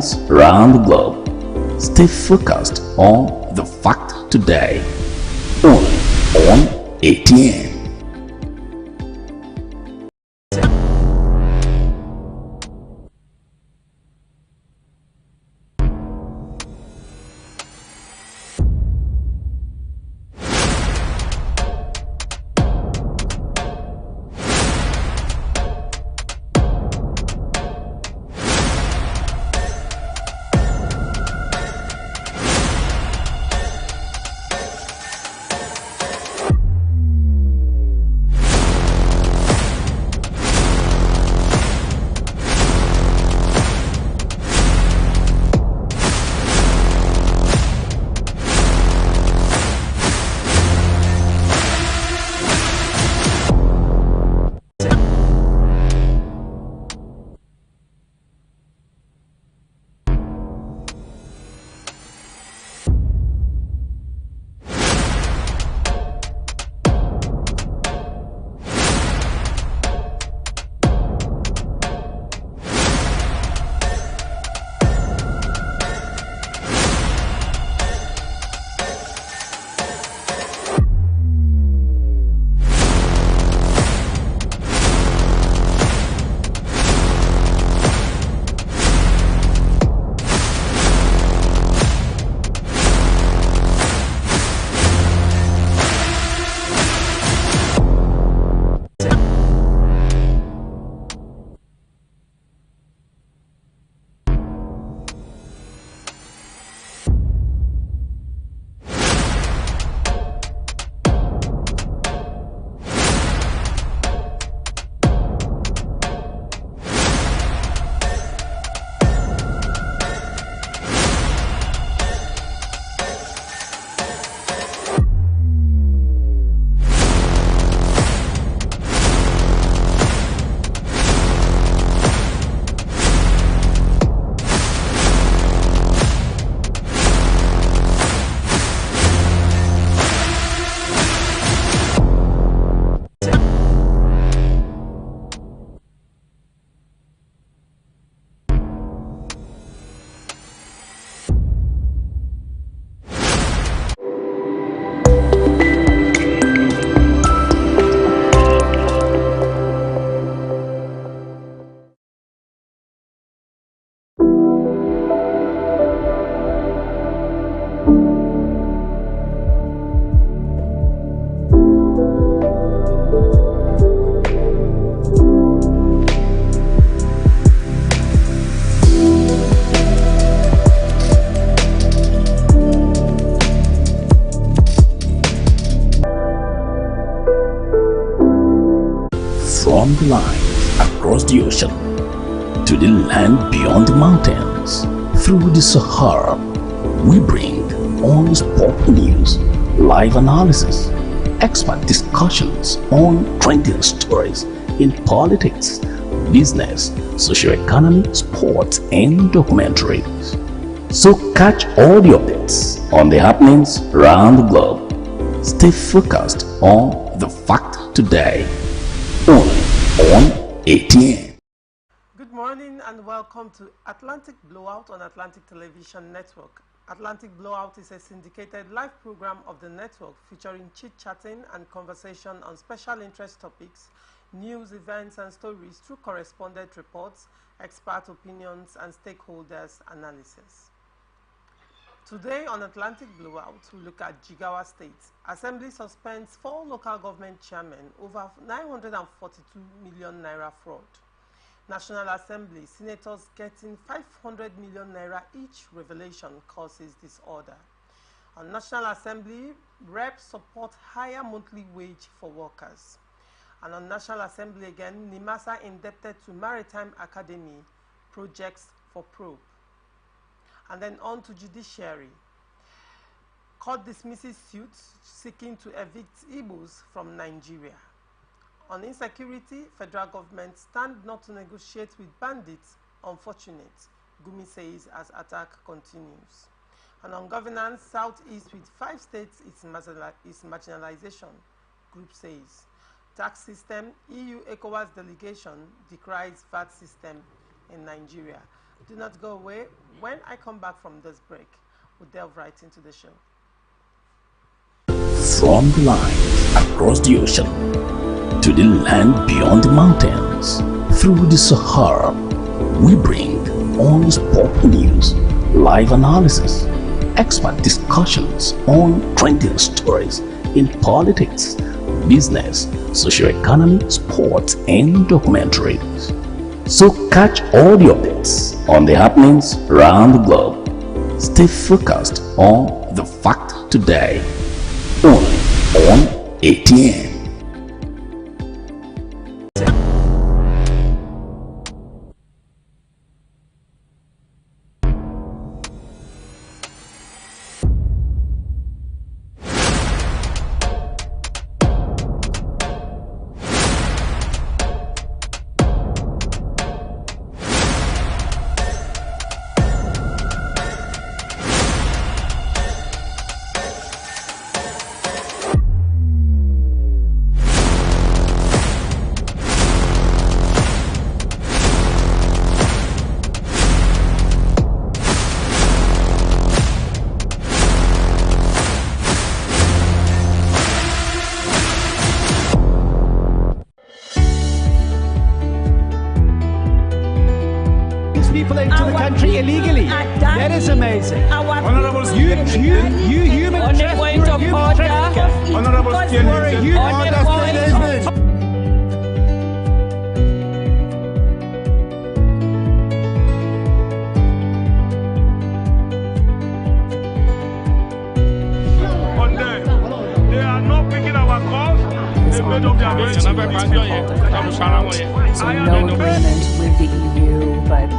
happenings around the globe. Stay focused on the fact today. Only on ATN. From the lines across the ocean to the land beyond the mountains, through the Sahara, we bring on sport news, live analysis, expert discussions on trending stories in politics, business, socio-economy, sports, and documentaries. So catch all the updates on the happenings around the globe. Stay focused on the fact today. Only on ATN. Good morning and welcome to Atlantic Blowout on Atlantic Television Network. Atlantic Blowout is a syndicated live program of the network featuring chit-chatting and conversation on special interest topics, news, events, and stories through correspondent reports, expert opinions, and stakeholders' analysis. Today on Atlantic Blowout, we look at Jigawa State. Assembly suspends 4 local government chairmen over 942 million naira fraud. National Assembly, senators getting 500 million naira each revelation causes disorder. On National Assembly, reps support higher monthly wage for workers. And on National Assembly again, NIMASA indebted to Maritime Academy projects for probe. And then on to judiciary. Court dismisses suits seeking to evict Igbos from Nigeria. On insecurity, federal government stand not to negotiate with bandits. Unfortunate, Gumi says as attack continues. And on governance, Southeast with 5 states is marginalization, group says. Tax system, EU ECOWAS delegation decries VAT system in Nigeria. Do not go away. When I come back from this break, we'll delve right into the show. From the line across the ocean to the land beyond the mountains, through the Sahara, we bring on-the-spot news, live analysis, expert discussions on trending stories in politics, business, socio-economy, sports, and documentaries. So catch all the updates on the happenings around the globe. Stay focused on the fact today, only on ATN. People into the country illegally. That is amazing. Honorable You human on the point of order. Honorable On them. They are not picking our calls. They made up their mind. So no agreement with the EU, but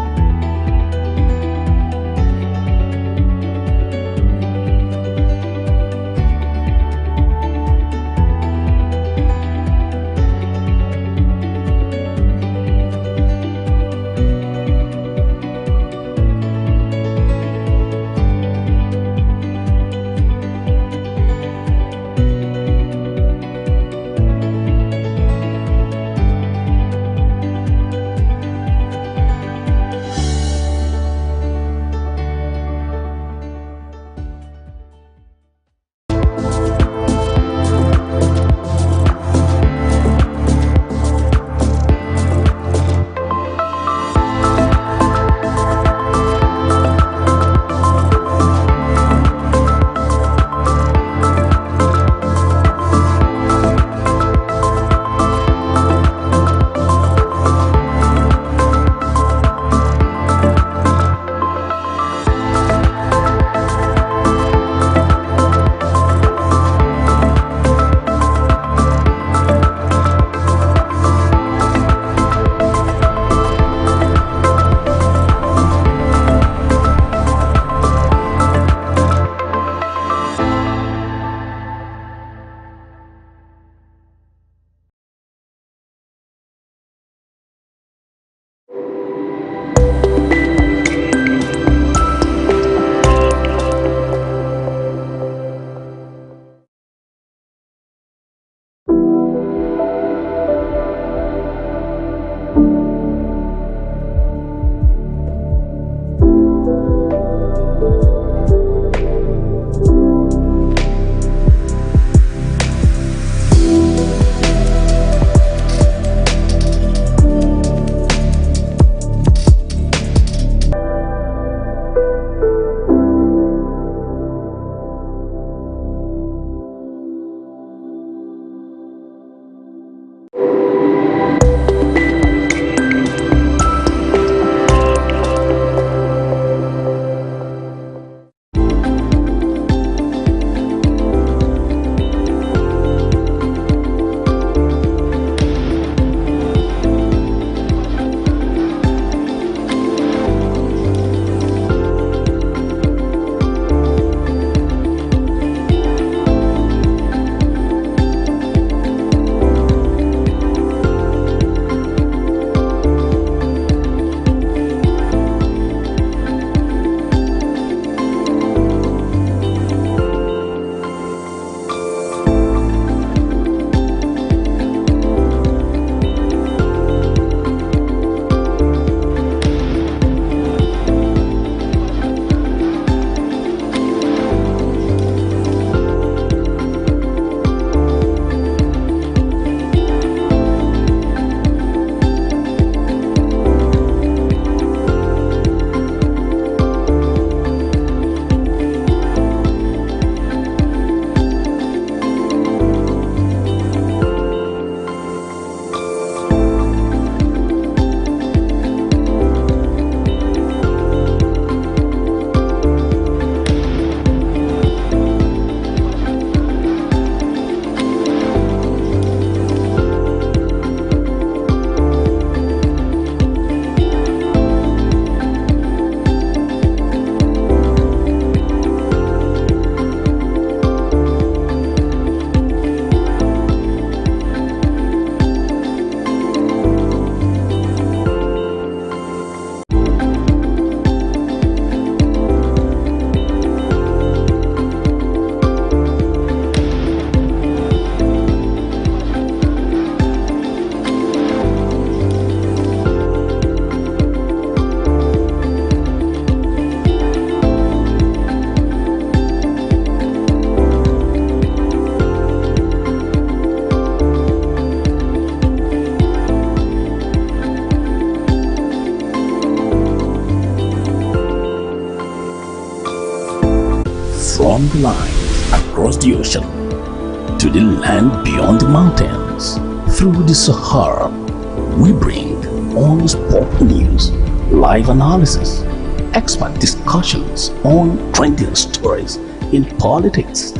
From the lines across the ocean to the land beyond the mountains, through the Sahara, we bring on-spot news, live analysis, expert discussions on trending stories in politics,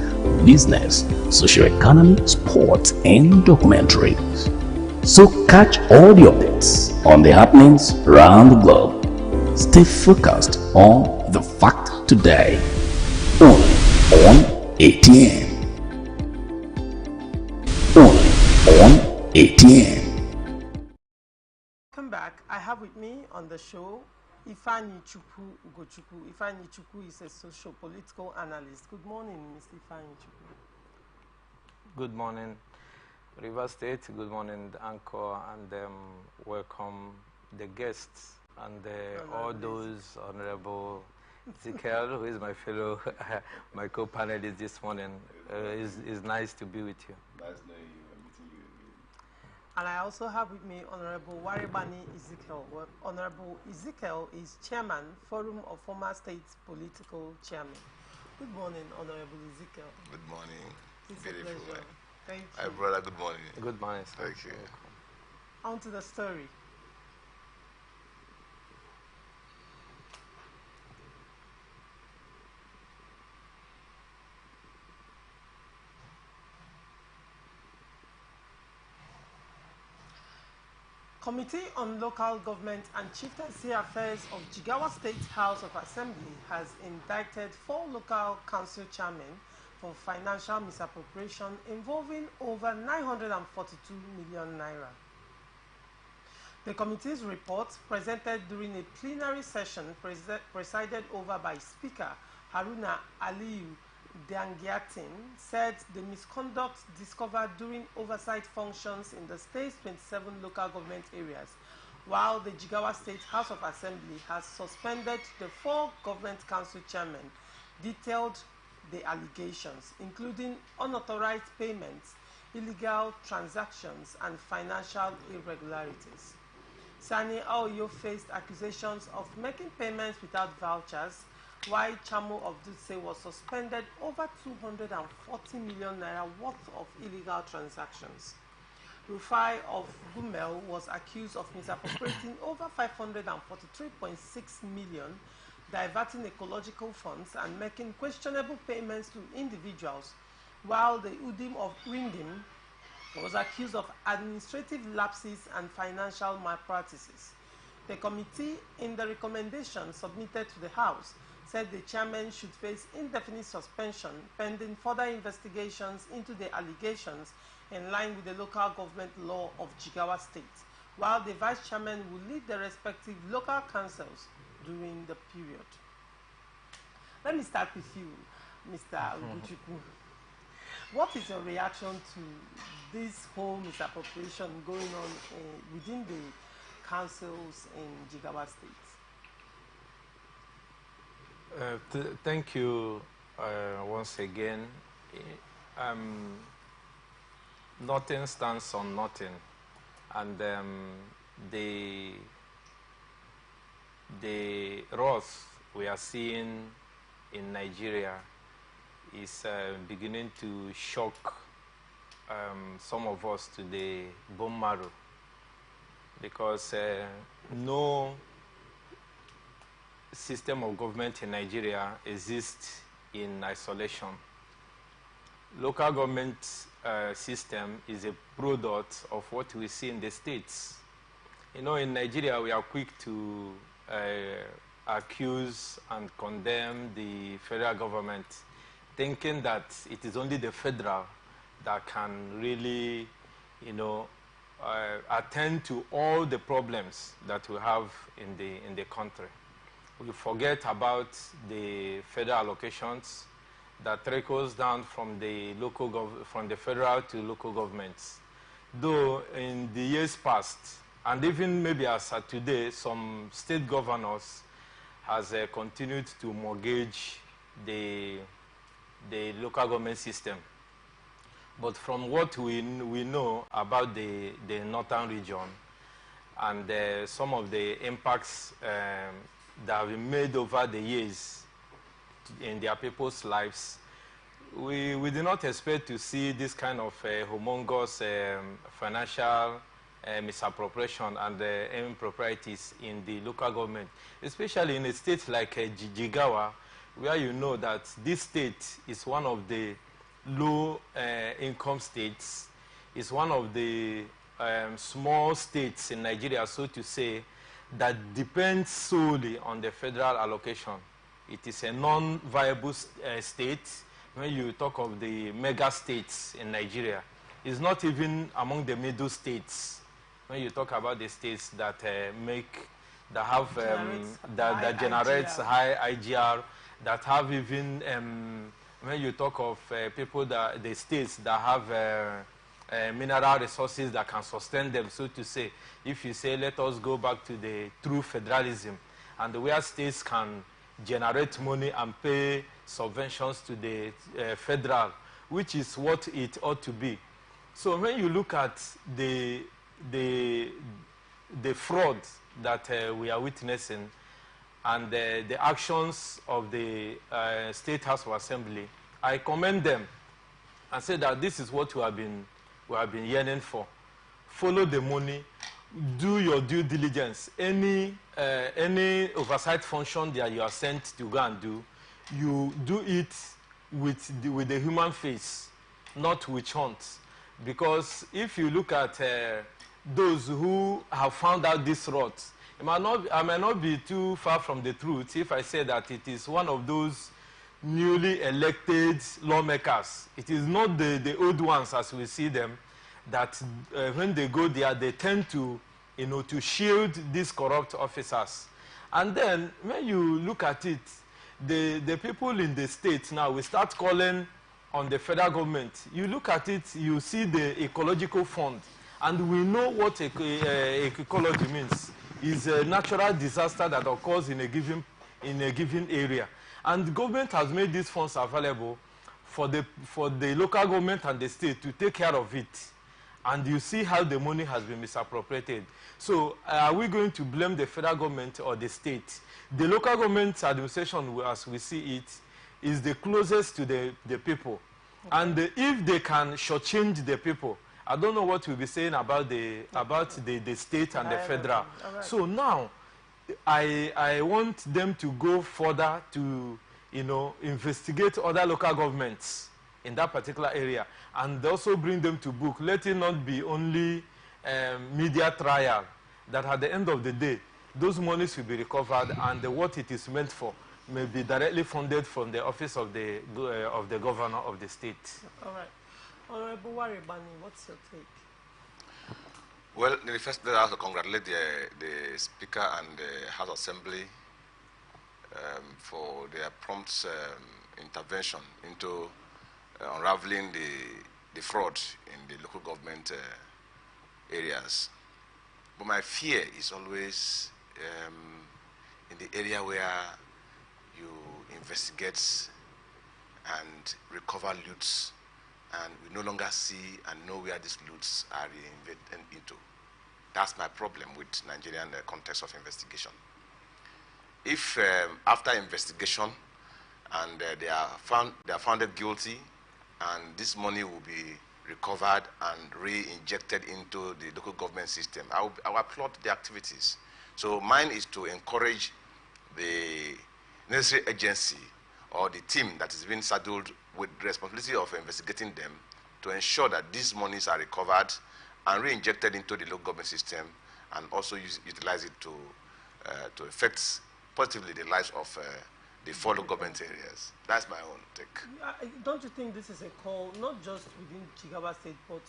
business, socio-economy, sports, and documentaries. So catch all the updates on the happenings around the globe. Stay focused on the fact today, only on ATN. Only on ATN. Welcome back. I have with me on the show Ifeanyi Chukwu Ugochukwu. Ifeanyi Chukwu is a socio-political analyst. Good morning, Mr. Ifeanyi Chukwu. Good morning, River State. Good morning, the anchor, and welcome the guests and all those honorable Ezekiel, who is my fellow, my co-panelist this morning. It's nice to be with you. Nice knowing you and meeting you again. And I also have with me Honorable Waribani Ezekiel. Well, Honorable Ezekiel is Chairman, Forum of Former State Political Chairman. Good morning, Honorable Ezekiel. Good morning. It's Beautiful. a pleasure. Thank you. Hi, brother. Good morning. Good morning, sir. Thank you. On to the story. Committee on Local Government and Chieftaincy Affairs of Jigawa State House of Assembly has indicted 4 local council chairmen for financial misappropriation involving over 942 million naira. The committee's report, presented during a plenary session presided over by Speaker Haruna Aliyu Dangiatin, said the misconduct discovered during oversight functions in the state's 27 local government areas, while the Jigawa State House of Assembly has suspended the 4 government council chairmen, detailed the allegations, including unauthorized payments, illegal transactions, and financial irregularities. Sani Aoyo faced accusations of making payments without vouchers, while Chamo of Dutse was suspended over 240 million naira worth of illegal transactions. Rufai of Gumel was accused of misappropriating over 543.6 million, diverting ecological funds and making questionable payments to individuals, while the Udim of Windim was accused of administrative lapses and financial malpractices. The committee, in the recommendation submitted to the House, said the chairman should face indefinite suspension pending further investigations into the allegations in line with the local government law of Jigawa State, while the vice chairman will lead the respective local councils during the period. Let me start with you, Mr. Ugochukwu. What is your reaction to this whole misappropriation going on within the councils in Jigawa State? Thank you once again. Nothing stands on nothing, and the wrath we are seeing in Nigeria is beginning to shock some of us to the bone marrow, because no system of government in Nigeria exists in isolation. Local government system is a product of what we see in the states. You know, in Nigeria, we are quick to accuse and condemn the federal government, thinking that it is only the federal that can really, you know, attend to all the problems that we have in the country. We forget about the federal allocations that trickles down from the from the federal to local governments. Though in the years past, and even maybe as of today, some state governors has continued to mortgage the local government system. But from what we know about the northern region and some of the impacts that have been made over the years in their people's lives. We did not expect to see this kind of humongous financial misappropriation and improprieties in the local government, especially in a state like Jigawa, where you know that this state is one of the low income states, is one of the small states in Nigeria, so to say, that depends solely on the federal allocation. It is a non-viable state. When you talk of the mega states in Nigeria, it's not even among the middle states. When you talk about the states that that generates high IGR, that have even when you talk of the states that have mineral resources that can sustain them, so to say. If you say, let us go back to the true federalism, and where states can generate money and pay subventions to the federal, which is what it ought to be. So when you look at the fraud that we are witnessing and the actions of the State House of Assembly, I commend them and say that this is what we have been yearning for. Follow the money, do your due diligence. Any oversight function that you are sent to go and do, you do it with the human face, not witch hunt. Because if you look at those who have found out this rot, I may not be too far from the truth if I say that it is one of those newly elected lawmakers. It is not the old ones as we see them, that when they go there, they tend to, to shield these corrupt officers. And then when you look at it, the people in the state now, we start calling on the federal government. You look at it, you see the ecological fund, and we know what ecology means. It's a natural disaster that occurs in a given area. And the government has made these funds available for the local government and the state to take care of it. And you see how the money has been misappropriated. So are we going to blame the federal government or the state? The local government administration, as we see it, is the closest to the people. Okay. And if they can shortchange the people, I don't know what we'll be saying about the state and the federal. Right. So now, I want them to go further to, investigate other local governments in that particular area, and also bring them to book. Let it not be only media trial, that at the end of the day, those monies will be recovered, and what it is meant for may be directly funded from the office of the governor of the state. All right. Honorable Waribani, what's your take? Well, in the first place, I have to congratulate the Speaker and the House Assembly for their prompt intervention into unraveling the fraud in the local government areas. But my fear is always in the area where you investigate and recover loots, and we no longer see and know where these loots are reinvested into. That's my problem with Nigerian context of investigation. If after investigation and they are found guilty, and this money will be recovered and re-injected into the local government system, I will applaud the activities. So mine is to encourage the necessary agency or the team that is being saddled with the responsibility of investigating them to ensure that these monies are recovered and re-injected into the local government system, and also utilize it to affect positively the lives of the 4 local government areas. That's my own take. Don't you think this is a call, not just within Jigawa State, but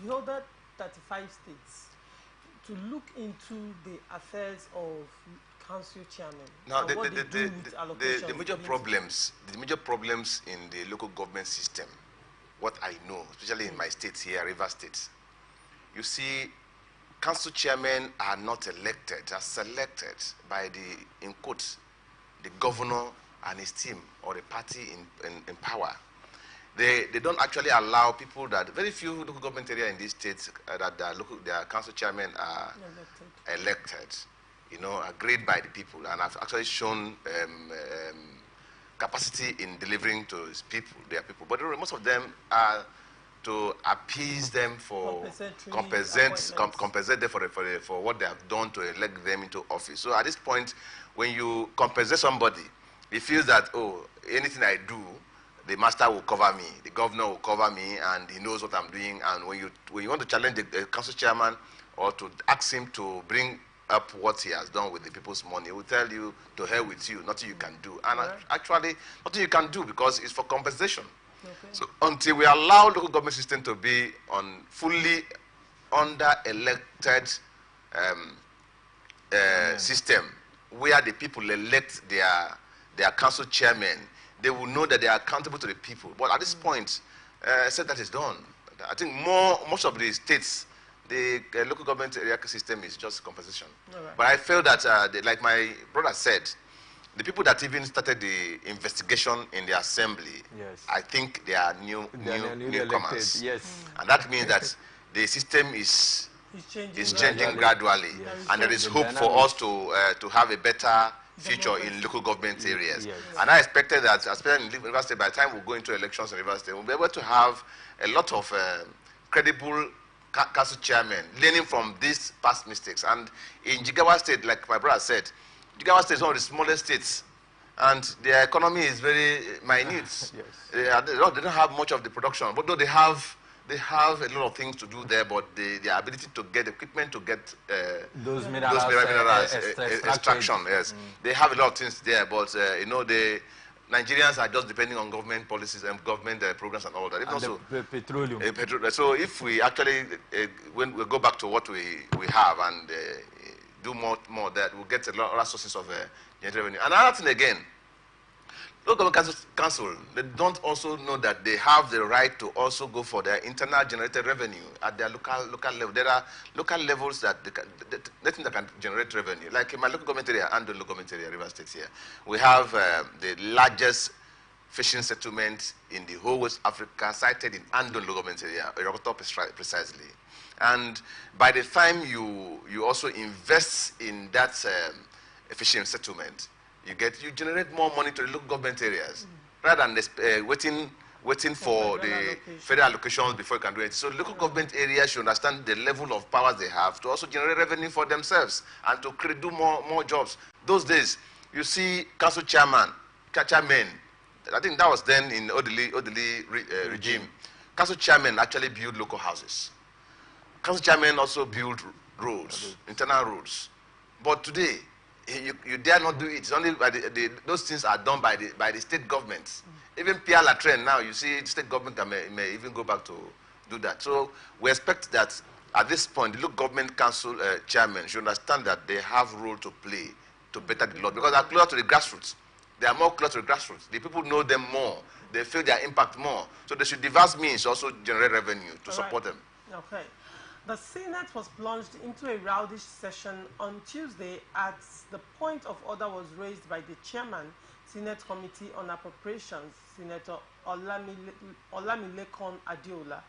the other 35 states, to look into the affairs of council chairmen? Now, the major problems in the local government system, what I know, especially in my state here, Rivers State, you see, council chairmen are not elected, are selected by in quotes, the governor and his team or the party in power. They don't actually allow people that, very few local government areas in these states that their council chairmen are elected, agreed by the people. And I've actually shown capacity in delivering to his people, their people. But most of them are to appease them for compensate them for what they have done to elect them into office. So at this point, when you compensate somebody, he feels that, oh, anything I do, the master will cover me, the governor will cover me, and he knows what I'm doing. And when you want to challenge the council chairman or to ask him to bring up what he has done with the people's money, he will tell you, to hell with you, nothing you can do. And actually, nothing you can do because it's for compensation. Okay. So until we allow local government system to be fully under elected system, where the people elect their council chairmen, they will know that they are accountable to the people. But at this point, said that is done. I think most of the states, the local government area system is just compensation. Right. But I feel that, like my brother said, the people that even started the investigation in the assembly, yes, I think they are newcomers. Yes. And that means that the system is changing gradually. Yes. And there is hope for us to have a better future in local government areas. Yes. And I expected that, especially in River State, by the time we go into elections in River State, we'll be able to have a lot of credible council chairmen learning from these past mistakes. And in Jigawa State, like my brother said, Jigawa State is one of the smallest states, and their economy is very minute. Yes. They don't have much of the production, but though they have a lot of things to do there, but their ability to get equipment to get those minerals extraction, yes. They have a lot of things there, but the Nigerians are just depending on government policies and government programs and all that. Even also petroleum. So if we actually, when we go back to what we have and do more that, we'll get a lot of sources of revenue. Another thing again, local government council, they don't also know that they have the right to also go for their internal generated revenue at their local level. There are local levels that nothing that can generate revenue. Like in my local government area, Andon local government area, River State here, we have the largest fishing settlement in the whole West Africa, sited in Andon local government area, Irokoto precisely. And by the time you also invest in that fishing settlement, you generate more money to the local government areas rather than waiting for the federal allocations before you can do it. So local government areas should understand the level of powers they have to also generate revenue for themselves and to do more jobs. Those days, you see council chairmen, I think that was then in Odili regime. Council chairmen actually build local houses. Council chairmen also build roads, internal roads. But today, you dare not do it. It's only by those things are done by the state governments. Even Pierre Latraine now, you see, the state government may even go back to do that. So we expect that at this point, the local government council chairmen should understand that they have a role to play to better the law, because they are closer to the grassroots. They are more close to the grassroots. The people know them more. They feel their impact more. So they should devise means also generate revenue to support them. Okay. The Senate was plunged into a rowdish session on Tuesday as the point of order was raised by the chairman, Senate Committee on Appropriations, Senator Olamilekon Adeola,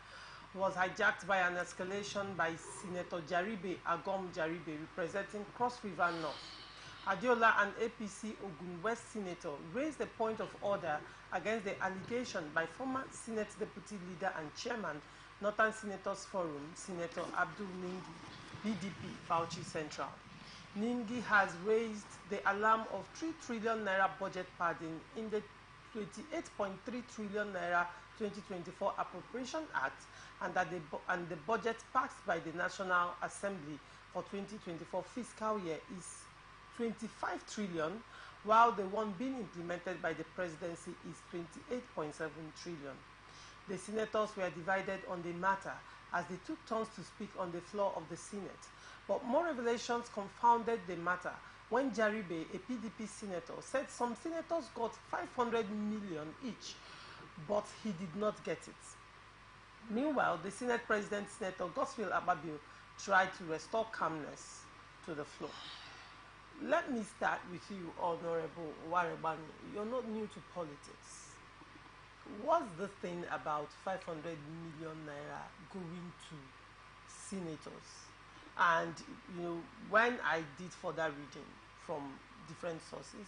was hijacked by an escalation by Senator Jaribe Agom Jaribe, representing Cross River North. Adeola and APC Ogun West Senator raised a point of order against the allegation by former Senate Deputy Leader and Chairman, Northern Senators Forum, Senator Abdul Ningi, PDP, Bauchi Central. Ningi has raised the alarm of 3 trillion naira budget padding in the 28.3 trillion naira 2024 Appropriation Act, and that the budget passed by the National Assembly for 2024 fiscal year is 25 trillion, while the one being implemented by the presidency is 28.7 trillion. The senators were divided on the matter as they took turns to speak on the floor of the Senate. But more revelations confounded the matter when Jaribe, a PDP senator, said some senators got 500 million each, but he did not get it. Meanwhile, the Senate President, Senator Godswill Akpabio, tried to restore calmness to the floor. Let me start with you, Honorable Warebani. You're not new to politics. What's the thing about 500 million naira going to senators? And when I did further reading from different sources,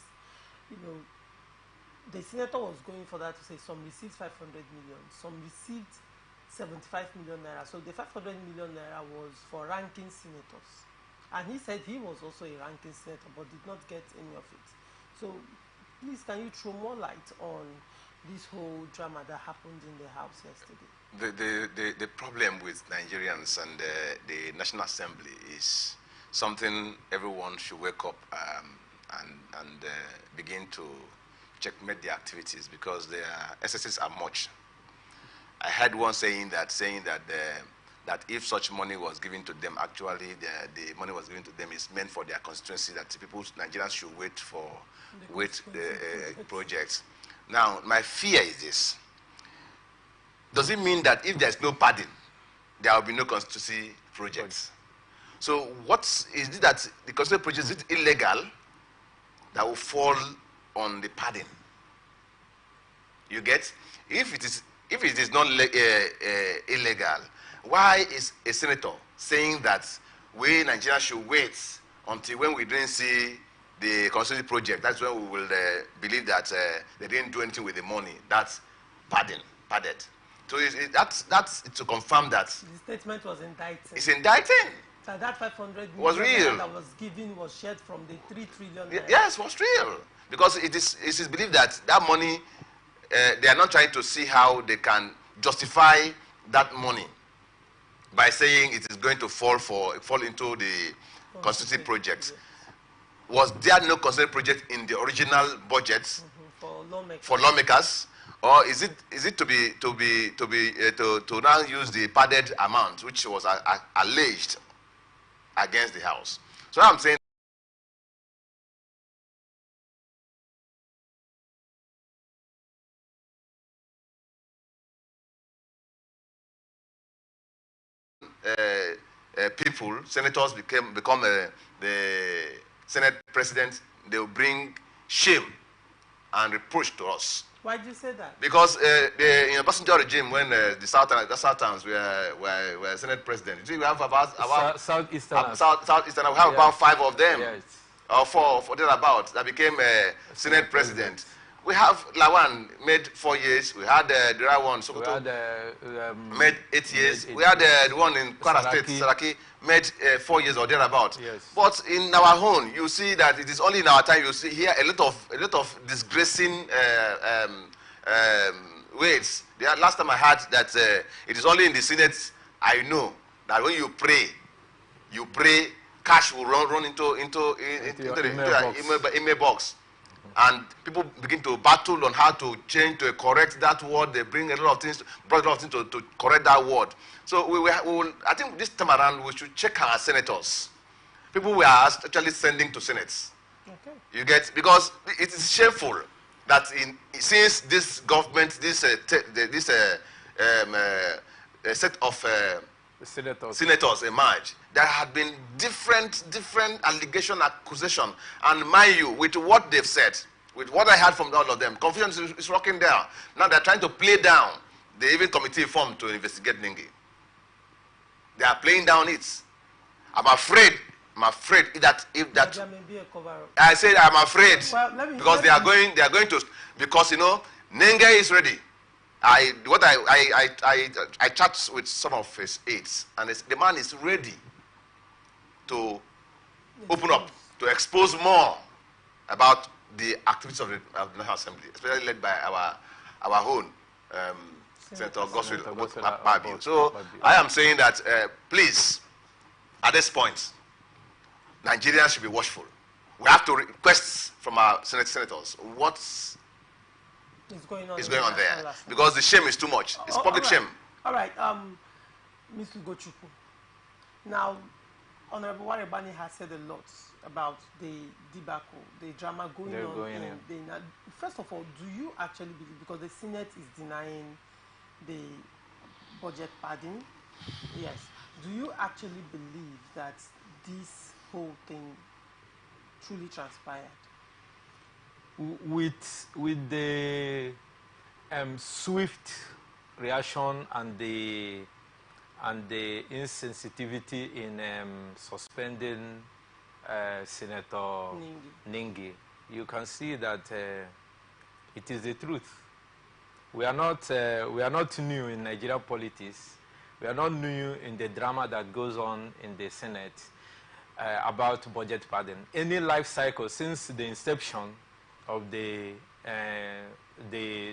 the senator was going for that to say some received 500 million, some received 75 million naira. So the 500 million naira was for ranking senators. And he said he was also a ranking senator but did not get any of it. So please, can you throw more light on this whole drama that happened in the House yesterday? The problem with Nigerians and the National Assembly is something everyone should wake up and begin to checkmate their activities, because their excesses are much. I heard one saying that that if such money was given to them, actually the money was given to them is meant for their constituency, that Nigerians should wait for projects. Now, my fear is this. Does it mean that if there's no padding, there will be no constituency projects? So what is it that the constituency project, is it illegal that will fall on the padding? You get? If it is not illegal, why is a senator saying that we Nigerians should wait until when we didn't see the constituency project? That's when we will believe that they didn't do anything with the money. That's padded. So that's to confirm that the statement was indicting. It's indicting. So that 500 million was real. That was given was shared from the 3 trillion. Yes, was real, because it is believed that that money, they are not trying to see how they can justify that money by saying it is going to fall into the constituency project. Was there no constituency project in the original budget for lawmakers, or is it to now use the padded amount which was alleged against the House? So I'm saying people, senators become the Senate president, they will bring shame and reproach to us. Why do you say that? Because in a passenger regime, when the StarTimes were Senate president, you see, we have about Southeastern, we have about 5 of them, yes, or 4 thereabouts, that became Senate president. We have Lawan made 4 years. We had the other one, Sokoto, made 8 years. We had the one in Kwara State, Saraki, made 4 years or thereabout. Yes. But in our own, you see that it is only in our time you see here a lot of disgracing ways. Last time I heard that it is only in the Senate I know that when you pray, cash will run into the email box. And people begin to battle on how to change, to correct that word. They bring a lot of things, to correct that word. So we will, I think this time around we should check our senators. People we are actually sending to senates. Okay. You get, because it is shameful that since this government, this set of senators emerged, there had been different allegation, accusation, and mind you, with what they've said, with what I heard from all of them, confusion is rocking down. Now they're trying to play down the even committee formed to investigate Ningi. They are playing down it. I'm afraid that if that there may be a cover-up. I said I'm afraid, well, because they are going to, because you know Ningi is ready. I chat with some of his aides, and the man is ready to open up, to expose more about the activities of the National Assembly, especially led by our own Senator Goswell Akpabio. So I am saying that please, at this point, Nigerians should be watchful. We have to request from our senators what's going on there, because the shame is too much. It's public shame. All right, Mr. Gochukwu. Now, Honorable Warebani has said a lot about the debacle, the drama going on. First of all, do you actually believe, because the Senate is denying the budget padding? Yes. Do you actually believe that this whole thing truly transpired? With the swift reaction and the insensitivity in suspending Senator Ningi, you can see that It is the truth. We are not new in Nigerian politics. We are not new in the drama that goes on in the Senate about budget pardon. Any life cycle since the inception of the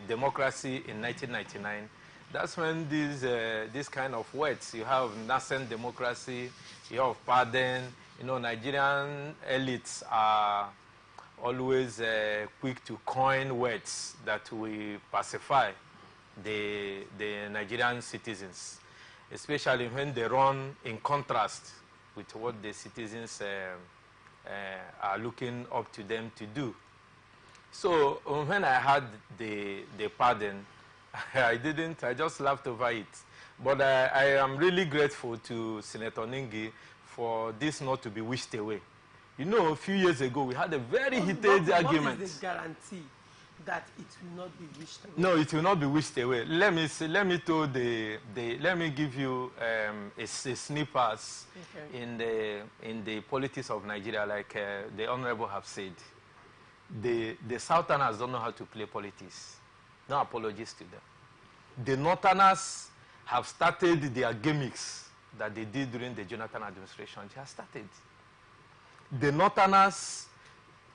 democracy in 1999, that's when these kind of words, you have nascent democracy, you have pardon. You know, Nigerian elites are always quick to coin words that will pacify the Nigerian citizens, especially when they run in contrast with what the citizens are looking up to them to do. So when I had the pardon, I just laughed over it. But I am really grateful to Senator Ningi for this not to be wished away. You know, a few years ago, we had a very heated argument. What is the guarantee that it will not be wished away? No, it will not be wished away. Let me give you a snippets in the politics of Nigeria, like the Honorable have said. The Southerners don't know how to play politics. No apologies to them. The Northerners have started their gimmicks that they did during the Jonathan administration. They have started. The Northerners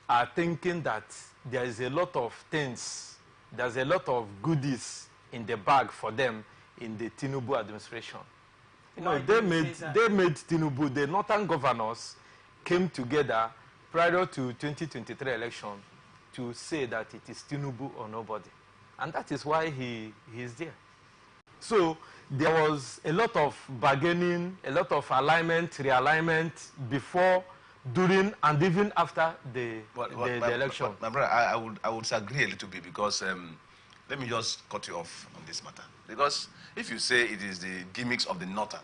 are thinking that there is a lot of things, there's a lot of goodies in the bag for them in the Tinubu administration. You know, they made Tinubu, the Northern governors came together prior to 2023 election to say that it is Tinubu or nobody. And that is why he is there. So there was a lot of bargaining, a lot of alignment, realignment before, during, and even after the election. My brother, I would disagree a little bit because let me just cut you off on this matter. Because if you say it is the gimmicks of the northern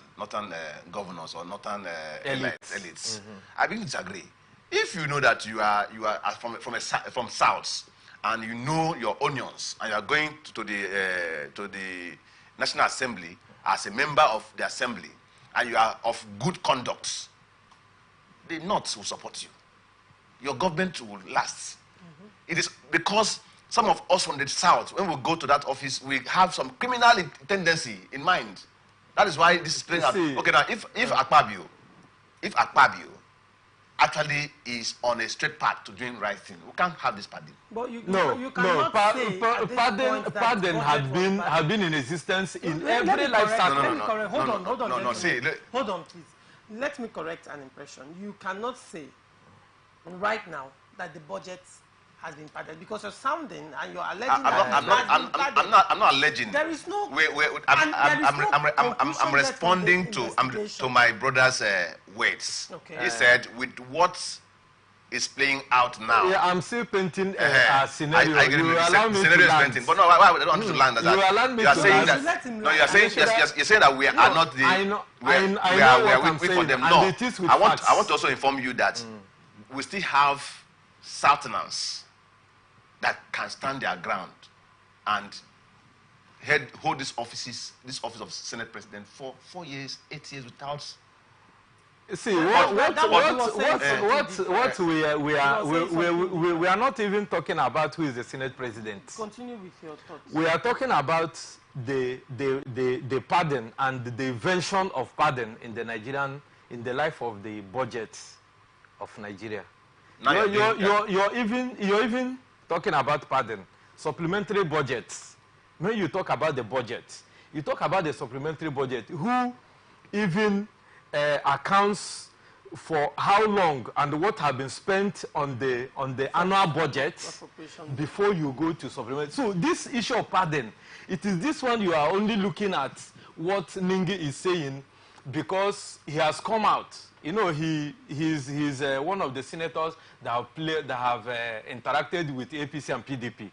governors or northern elites, I begin to disagree. If you know that you are from south and you know your onions and you are going to the National Assembly as a member of the assembly and you are of good conduct, the North will support you. Your government will last. It is because some of us from the South, when we go to that office, we have some criminal tendency in mind. That is why this is playing out. Okay, now if Akpabio actually is on a straight path to doing right thing, we can't have this pardon. But you cannot say pardon had been in existence in every life cycle. Hold on, please. Let me correct an impression. You cannot say right now that the budget has been padded because you're sounding and you're alleging I'm not alleging. There is no. I'm responding to my brother's words. Okay. He said with what is playing out now. Yeah, I'm still painting a scenario. I agree with you. Scenario is painting, but no, why I don't want to land that. You allow me to saying land. that. No, you are saying you're saying that we are not the. We are weak for them. No, I want to also inform you that we still have Southerners that can stand their ground and hold this office of Senate President for 4 years, 8 years without. See, what we are not even talking about who is the Senate President. Continue with your thoughts. We are talking about the pardon and the invention of pardon in the life of the budget of Nigeria. You're even talking about pardon, supplementary budgets. When you talk about the budget, you talk about the supplementary budget. Who even accounts for how long and what have been spent on the annual budget before you go to supplement? So this issue of pardon, it is this one you are only looking at what Ningi is saying because he has come out. You know, he's one of the senators that have interacted with APC and PDP.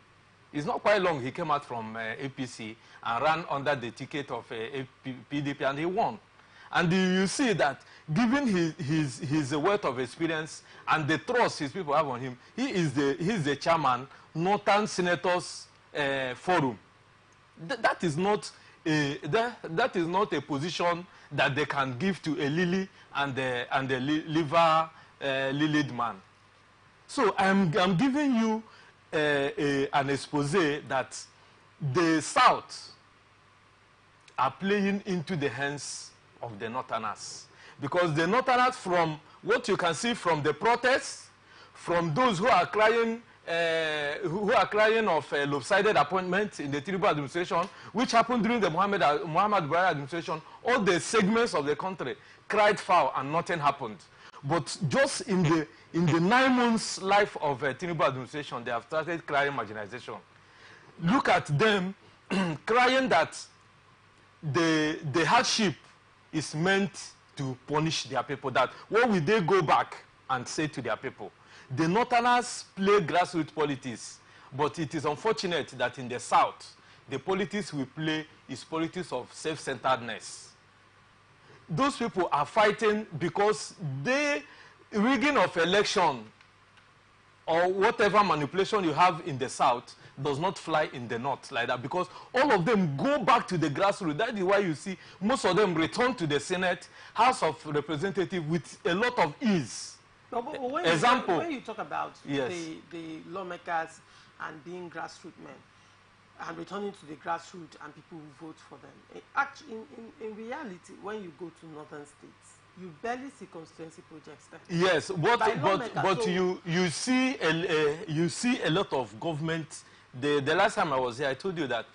It's not quite long he came out from APC and ran under the ticket of PDP and he won. And you see that given his wealth of experience and the trust his people have on him, he's the chairman, Northern Senators Forum. That is not a position that they can give to a lily and a liver lilied man. So I'm giving you an expose that the South are playing into the hands of the Northerners. Because the Northerners, from what you can see from the protests, from those who are crying of lopsided appointments in the Tinubu administration, which happened during the Muhammad Buhari administration, all the segments of the country cried foul and nothing happened. But just in the 9 months life of Tinubu administration, they have started crying marginalization. Look at them crying that the hardship is meant to punish their people. That what will they go back and say to their people? The Northerners play grassroots politics, but it is unfortunate that in the South, the politics we play is politics of self-centeredness. Those people are fighting because the rigging of election or whatever manipulation you have in the South does not fly in the North like that, because all of them go back to the grassroots. That is why you see most of them return to the Senate, House of Representatives with a lot of ease. No, but when you talk about yes, the lawmakers and being grassroots men and returning to the grassroots and people who vote for them, actually, in reality, when you go to northern states, you barely see constituency projects there. Yes, but so you see a lot of government. The last time I was here, I told you that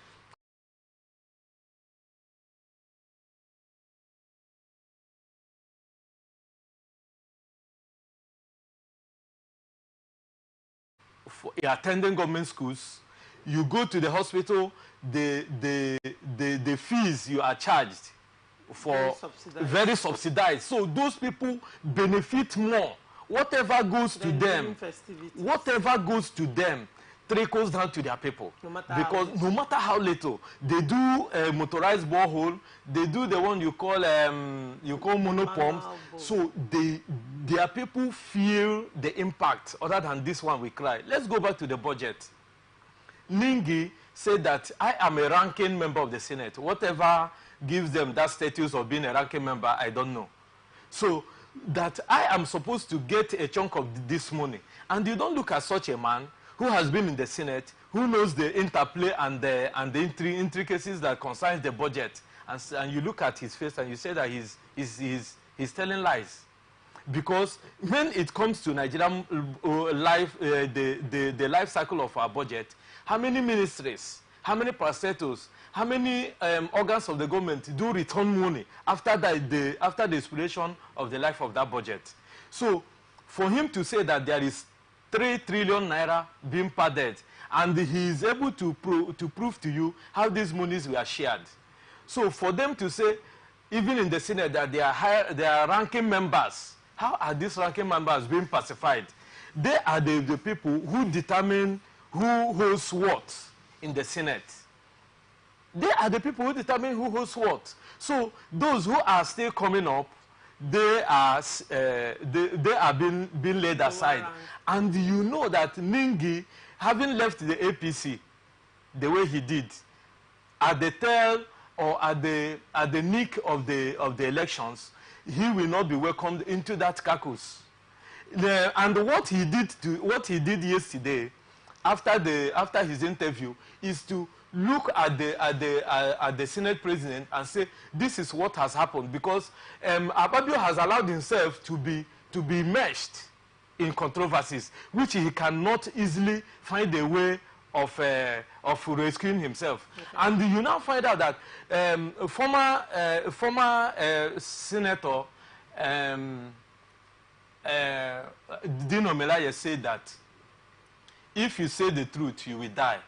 for attending government schools, you go to the hospital, the fees you are charged for very subsidized. So those people benefit more. Whatever goes to them, trickles down to their people. No matter how little, they do motorized borehole, they do the one you call monopumps. So their people feel the impact other than this one we cry. Let's go back to the budget. Ningi said that I am a ranking member of the Senate. Whatever gives them that status of being a ranking member, I don't know. So that I am supposed to get a chunk of this money. And you don't look at such a man who has been in the Senate, who knows the interplay and the intricacies that concerns the budget, and you look at his face and you say that he's telling lies. Because when it comes to Nigerian life, the life cycle of our budget, how many ministries, how many parastatals, how many organs of the government do return money after the expiration of the life of that budget? So for him to say that there is 3 trillion naira being padded, and he is able to prove to you how these monies were shared. So for them to say, even in the Senate, that they are ranking members, how are these ranking members being pacified? They are the people who determine who holds what in the Senate. They are the people who determine who holds what. So those who are still coming up, they are being laid aside. And you know that Ningi, having left the APC the way he did, at the tail or at the nick of the elections, he will not be welcomed into that caucus. And what he did yesterday, after his interview, is to look at the Senate president and say, this is what has happened, because Akpabio has allowed himself to be meshed in controversies, which he cannot easily find a way of rescuing himself. Okay. And you now find out that former Senator Dino Melaye said that if you say the truth, you will die.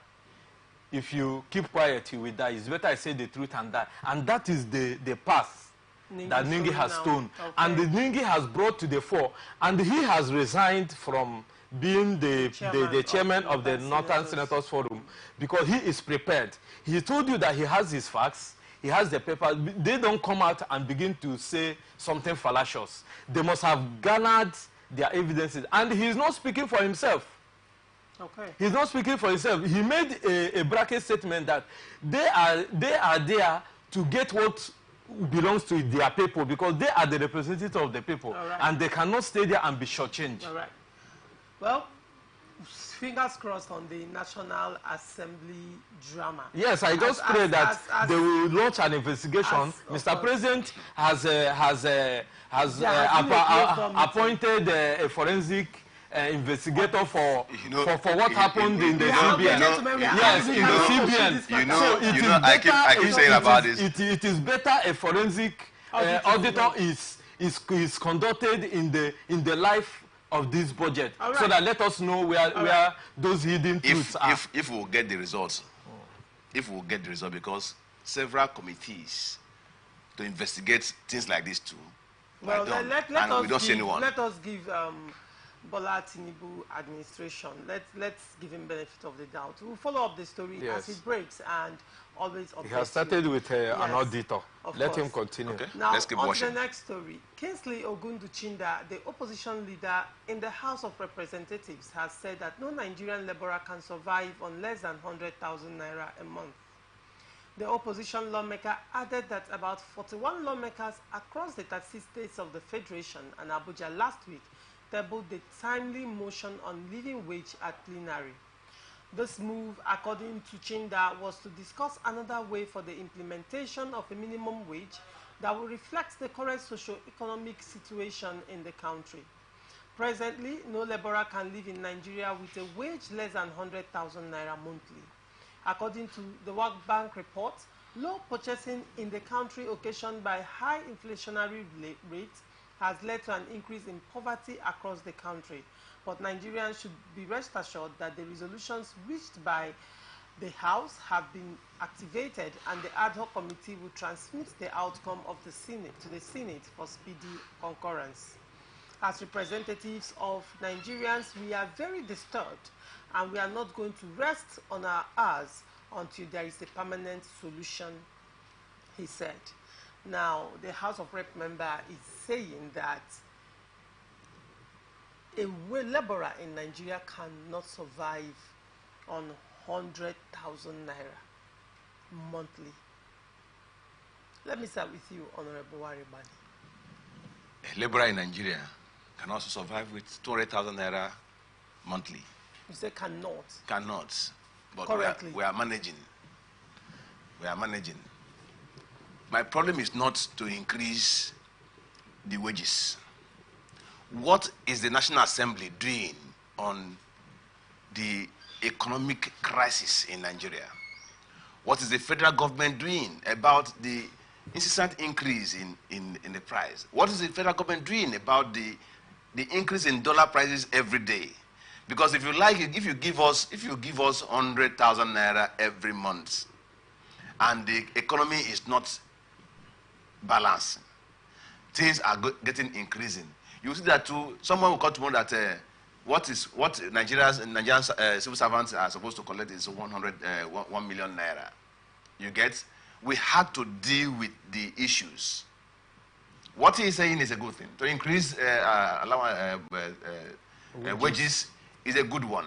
If you keep quiet, you will die. It's better I say the truth and die. And that is the path that Ningi has stolen. Okay. And the Ningi has brought to the fore. And he has resigned from being the chairman of the Northern Senators Forum, because he is prepared. He told you that he has his facts, he has the paper. They don't come out and begin to say something fallacious. They must have garnered their evidences. And he's not speaking for himself. Okay. He's not speaking for himself. He made a bracket statement that they are there to get what belongs to their people, because they are the representatives of the people. Right. And they cannot stay there and be shortchanged. All right. Well, fingers crossed on the National Assembly drama. Yes, I just pray that they will launch an investigation. Mr. President has appointed a forensic investigator for what happened in the CBN. Yes, in the CBN. I keep saying about this. It is better a forensic auditor is conducted in the life of this budget, so that let us know where those hidden truths are. If we'll get the results, because several committees to investigate things like this too. Well, we don't see anyone. Let us give Bola Tinubu administration. Let's give him benefit of the doubt. We'll follow up the story as it breaks and always update. He has started with an auditor. Let him continue. Okay. Now, let's keep on watching. to the next story. Kingsley Ogunduchinda, the opposition leader in the House of Representatives, has said that no Nigerian laborer can survive on less than 100,000 naira a month. The opposition lawmaker added that about 41 lawmakers across the 36 states of the Federation and Abuja last week tabled the timely motion on living wage at plenary. This move, according to Chinda, was to discuss another way for the implementation of a minimum wage that will reflect the current socio-economic situation in the country. Presently, no laborer can live in Nigeria with a wage less than 100,000 naira monthly. According to the World Bank report, low purchasing in the country occasioned by high inflationary rates has led to an increase in poverty across the country. But Nigerians should be rest assured that the resolutions reached by the House have been activated and the ad hoc committee will transmit the outcome of the Senate to the Senate for speedy concurrence. As representatives of Nigerians, we are very disturbed and we are not going to rest on our hours until there is a permanent solution, he said. Now, the House of Rep member is saying that a laborer in Nigeria cannot survive on 100,000 naira monthly. Let me start with you, Honorable Waribani. A laborer in Nigeria can also survive with 200,000 naira monthly. You say cannot. Cannot. But correctly. We are managing. We are managing. My problem is not to increase the wages. What is the National Assembly doing on the economic crisis in Nigeria? What is the federal government doing about the incessant increase in the price? What is the federal government doing about the increase in dollar prices every day? Because if you like, if you give us 100,000 naira every month, and the economy is not balanced, things are getting increasing. You see that too. Someone will come tomorrow that what Nigerian civil servants are supposed to collect is 1 million naira. You get? We had to deal with the issues. What he is saying is a good thing. To increase wages is a good one.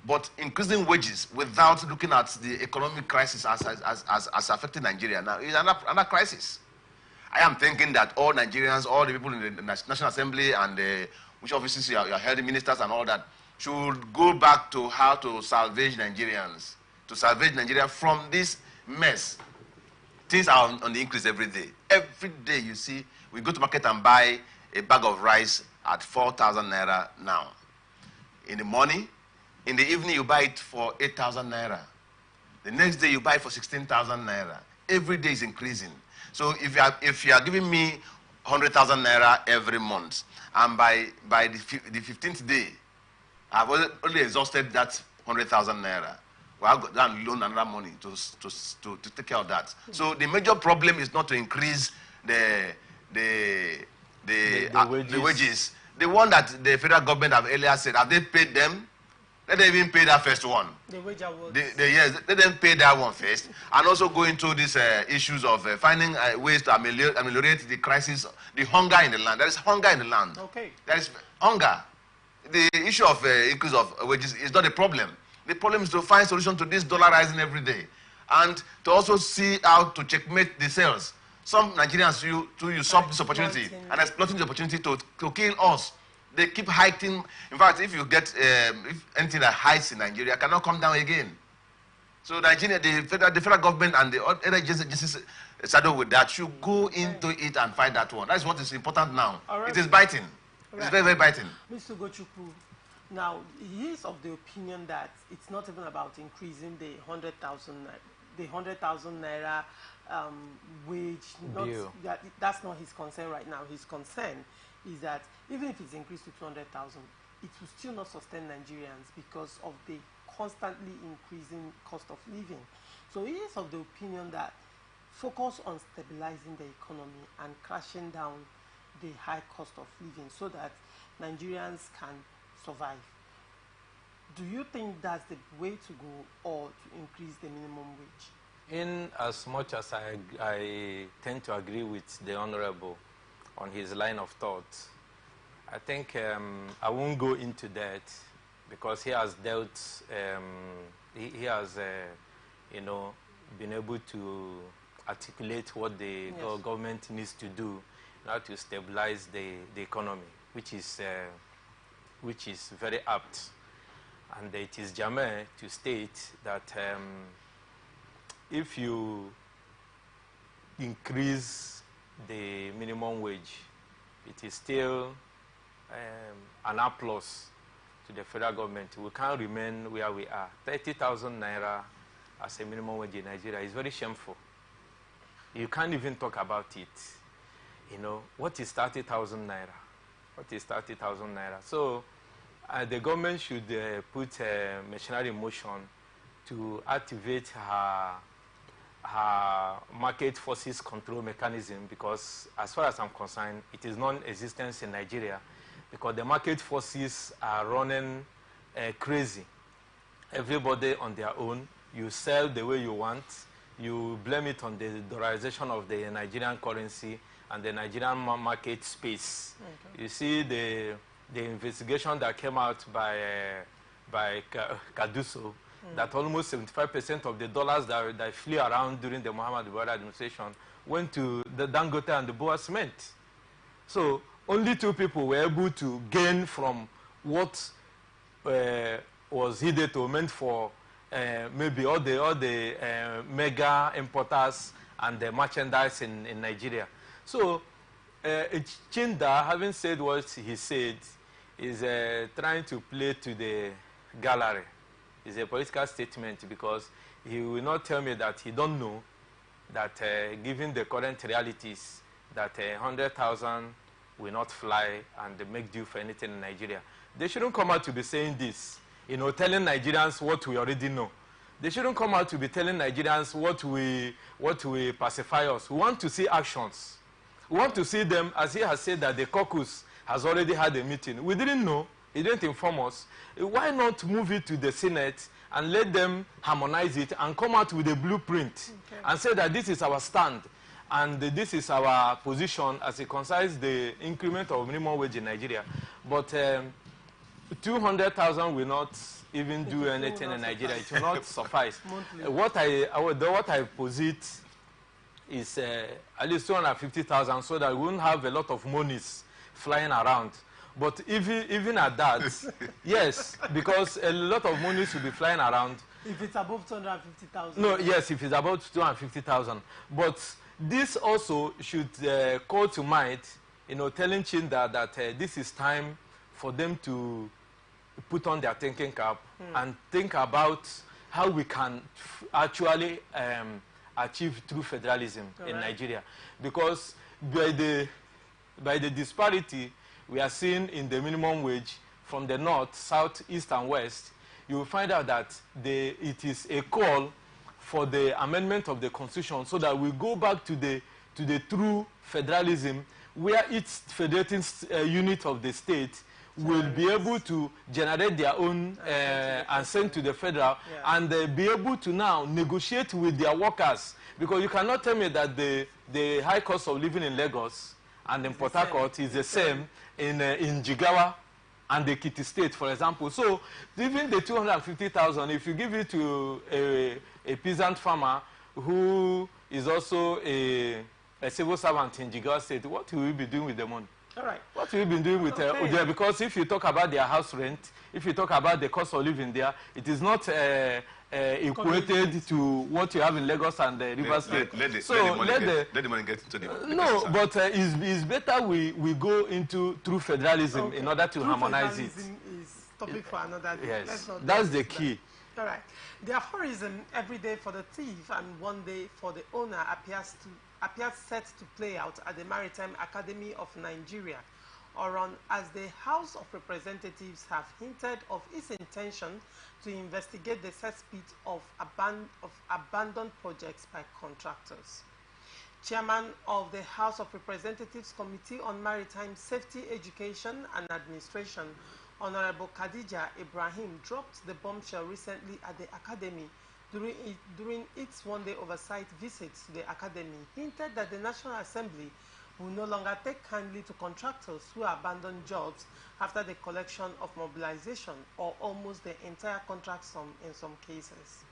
But increasing wages without looking at the economic crisis as affecting Nigeria now is another crisis. I am thinking that all Nigerians, all the people in the National Assembly and which offices you are held, ministers and all that, should go back to how to salvage Nigerians, to salvage Nigeria from this mess. Things are on the increase every day. Every day you see, we go to market and buy a bag of rice at 4,000 naira now. In the morning, in the evening you buy it for 8,000 naira. The next day you buy it for 16,000 naira. Every day is increasing. So if you are giving me 100,000 naira every month, and by the 15th day, I've only exhausted that 100,000 naira. Well, I've got to loan another money to take care of that. So the major problem is not to increase the wages. The one that the federal government have earlier said, have they paid them? Let them even pay that first one. The wage awards. Yes, let them pay that one first. And also go into these issues of finding ways to ameliorate the crisis, the hunger in the land. There is hunger in the land. Okay. There is hunger. The issue of increase of wages is not a problem. The problem is to find solution to this dollar rising every day. And to also see how to checkmate the sales. Some Nigerians usurp this opportunity and exploiting the opportunity to kill us. They keep hiking. In fact, if you get if anything that hides in Nigeria cannot come down again. So Nigeria, the federal government and the other agencies saddled with that should go into it and find that one. That's what is important now. Right. It is biting. Right. It's very, very biting. Mr. Gochukwu, now he is of the opinion that it's not even about increasing the 100,000 naira wage. That's not his concern right now. His concern is that even if it's increased to 200,000, it will still not sustain Nigerians because of the constantly increasing cost of living. So he is of the opinion that focus on stabilizing the economy and crashing down the high cost of living so that Nigerians can survive. Do you think that's the way to go, or to increase the minimum wage? In as much as I tend to agree with the Honorable on his line of thought, I think I won't go into that because he has dealt, he has, you know, been able to articulate what the government needs to do in order to stabilize the economy, which is very apt. And it is germane to state that if you increase the minimum wage, it is still an applause to the federal government. We can't remain where we are. 30,000 naira as a minimum wage in Nigeria is very shameful. You can't even talk about it. You know, what is 30,000 naira? What is 30,000 naira? So the government should put machinery in motion to activate her market forces control mechanism, because as far as I'm concerned, it is non-existent in Nigeria because the market forces are running crazy. Everybody on their own. You sell the way you want. You blame it on the dollarization of the Nigerian currency and the Nigerian market space. Okay. You see the investigation that came out by Kaduso, that almost 75% of the dollars that flew around during the Muhammadu Buhari administration went to the Dangote and the Boa Cement. So only two people were able to gain from what was hitherto meant for maybe all the mega importers and the merchandise in Nigeria. So Chinda, having said what he said, is trying to play to the gallery. It's a political statement because he will not tell me that he don't know that given the current realities that 100,000 will not fly and make due for anything in Nigeria. They shouldn't come out to be saying this, you know, telling Nigerians what we already know. They shouldn't come out to be telling Nigerians what will pacify us. We want to see actions. We want to see them, as he has said that the caucus has already had a meeting. We didn't know. He didn't inform us. Why not move it to the Senate and let them harmonize it and come out with a blueprint and say that this is our stand and this is our position as it concerns the increment of minimum wage in Nigeria. But 200,000 will not even do anything in Nigeria. It will not suffice. What I posit is at least 250,000 so that we won't have a lot of monies flying around. But even at that, yes, because a lot of monies will be flying around. If it's above 250,000? No, yes, if it's about 250,000. But this also should call to mind, you know, telling Chinda that this is time for them to put on their thinking cap and think about how we can actually achieve true federalism in Nigeria. Because by the disparity we are seeing in the minimum wage from the north, south, east, and west, you will find out that it is a call for the amendment of the constitution so that we go back to the true federalism where each federating unit of the state will be able to generate their own and send to the federal and be able to now negotiate with their workers. Because you cannot tell me that the high cost of living in Lagos and in Port Harcourt is the same in Jigawa and the Ekiti State, for example. So even the 250,000, if you give it to a peasant farmer who is also a civil servant in Jigawa State, what will we be doing with the money? All right. What have you been doing with Ojai? Because if you talk about their house rent, if you talk about the cost of living there, it is not equated to what you have in Lagos and Rivers State. Let the money get into the no, but it's better we go into true federalism in order to harmonize it. Federalism is topic for another day. Yes, that's the key. All right. The aphorism, every day for the thief and one day for the owner, appears set to play out at the Maritime Academy of Nigeria, or on as the House of Representatives have hinted of its intention to investigate the cesspit of abandoned projects by contractors. Chairman of the House of Representatives Committee on Maritime Safety, Education and Administration, Honorable Khadija Ibrahim, dropped the bombshell recently at the Academy during its one-day oversight visit to the Academy, hinted that the National Assembly will no longer take kindly to contractors who abandon jobs after the collection of mobilization or almost the entire contract sum in some cases.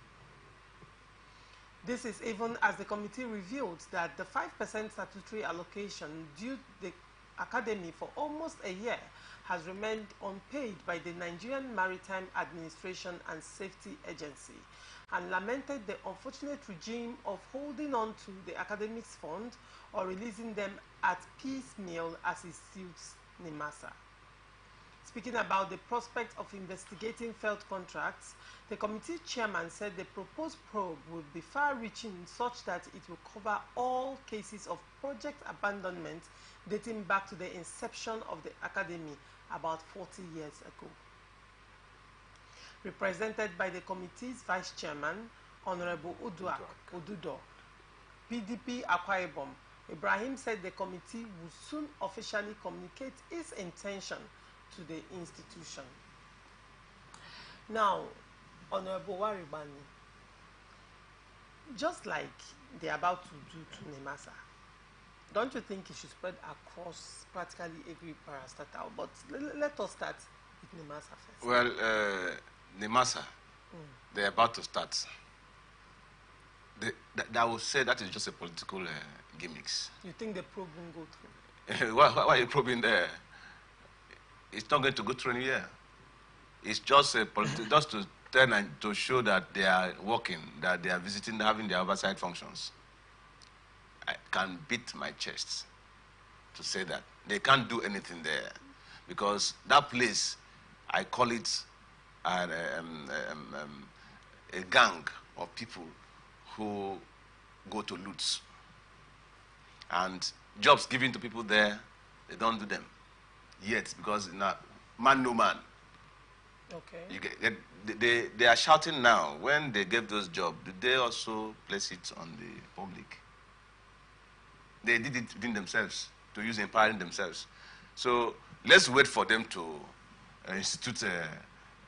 This is even as the committee revealed that the 5% statutory allocation due the Academy for almost a year has remained unpaid by the Nigerian Maritime Administration and Safety Agency, and lamented the unfortunate regime of holding on to the academic's fund or releasing them at piecemeal as it suits NIMASA. Speaking about the prospect of investigating failed contracts, the committee chairman said the proposed probe will be far-reaching such that it will cover all cases of project abandonment dating back to the inception of the academy about 40 years ago. Represented by the committee's vice chairman, Honorable Odudo, PDP Akwa Ibom, Ibrahim said the committee will soon officially communicate its intention to the institution. Now, Honorable Waribani, just like they're about to do to NIMASA, don't you think it should spread across practically every parastatal? But let us start with NIMASA first. Well, NIMASA, they're about to start. I would say that is just a political gimmicks. You think the probe won't go through? why are you probing there? It's not going to go through anywhere. It's just a just to turn and to show that they are working, that they are visiting, having their oversight functions. I can beat my chest to say that. They can't do anything there because that place, I call it a gang of people who go to loots. And jobs given to people there, they don't do them yet because man no man. Okay. They are shouting now. When they gave those jobs, did they also place it on the public? They did it within themselves to use empowering themselves. So let's wait for them to institute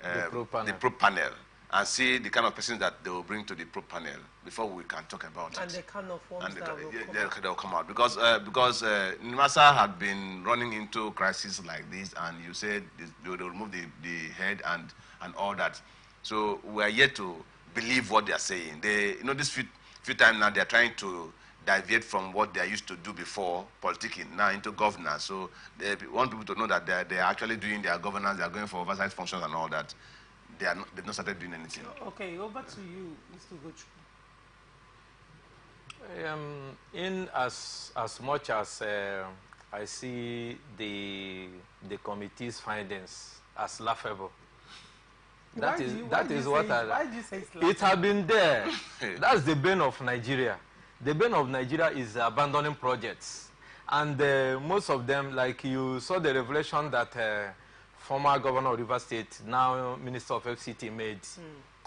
the probe panel and see the kind of persons that they will bring to the probe panel before we can talk about it. And the kind of ones that will come out. Because NIMASA had been running into crises like this, and you said they will remove the head and all that. So we are yet to believe what they are saying. They, this few times now they are trying to deviate from what they used to do before, politicking, now into governance. So they want people to know that they are actually doing their governance, they are going for oversight functions and all that. They've not started doing anything. Okay, over to you, Mr. Gochu. In as much as I see the committee's findings as laughable, Why do you say it's laughable? It has been there. That's the bane of Nigeria. The bane of Nigeria is abandoning projects. And most of them, like you saw the revelation that former governor of Rivers State, now Minister of FCT, made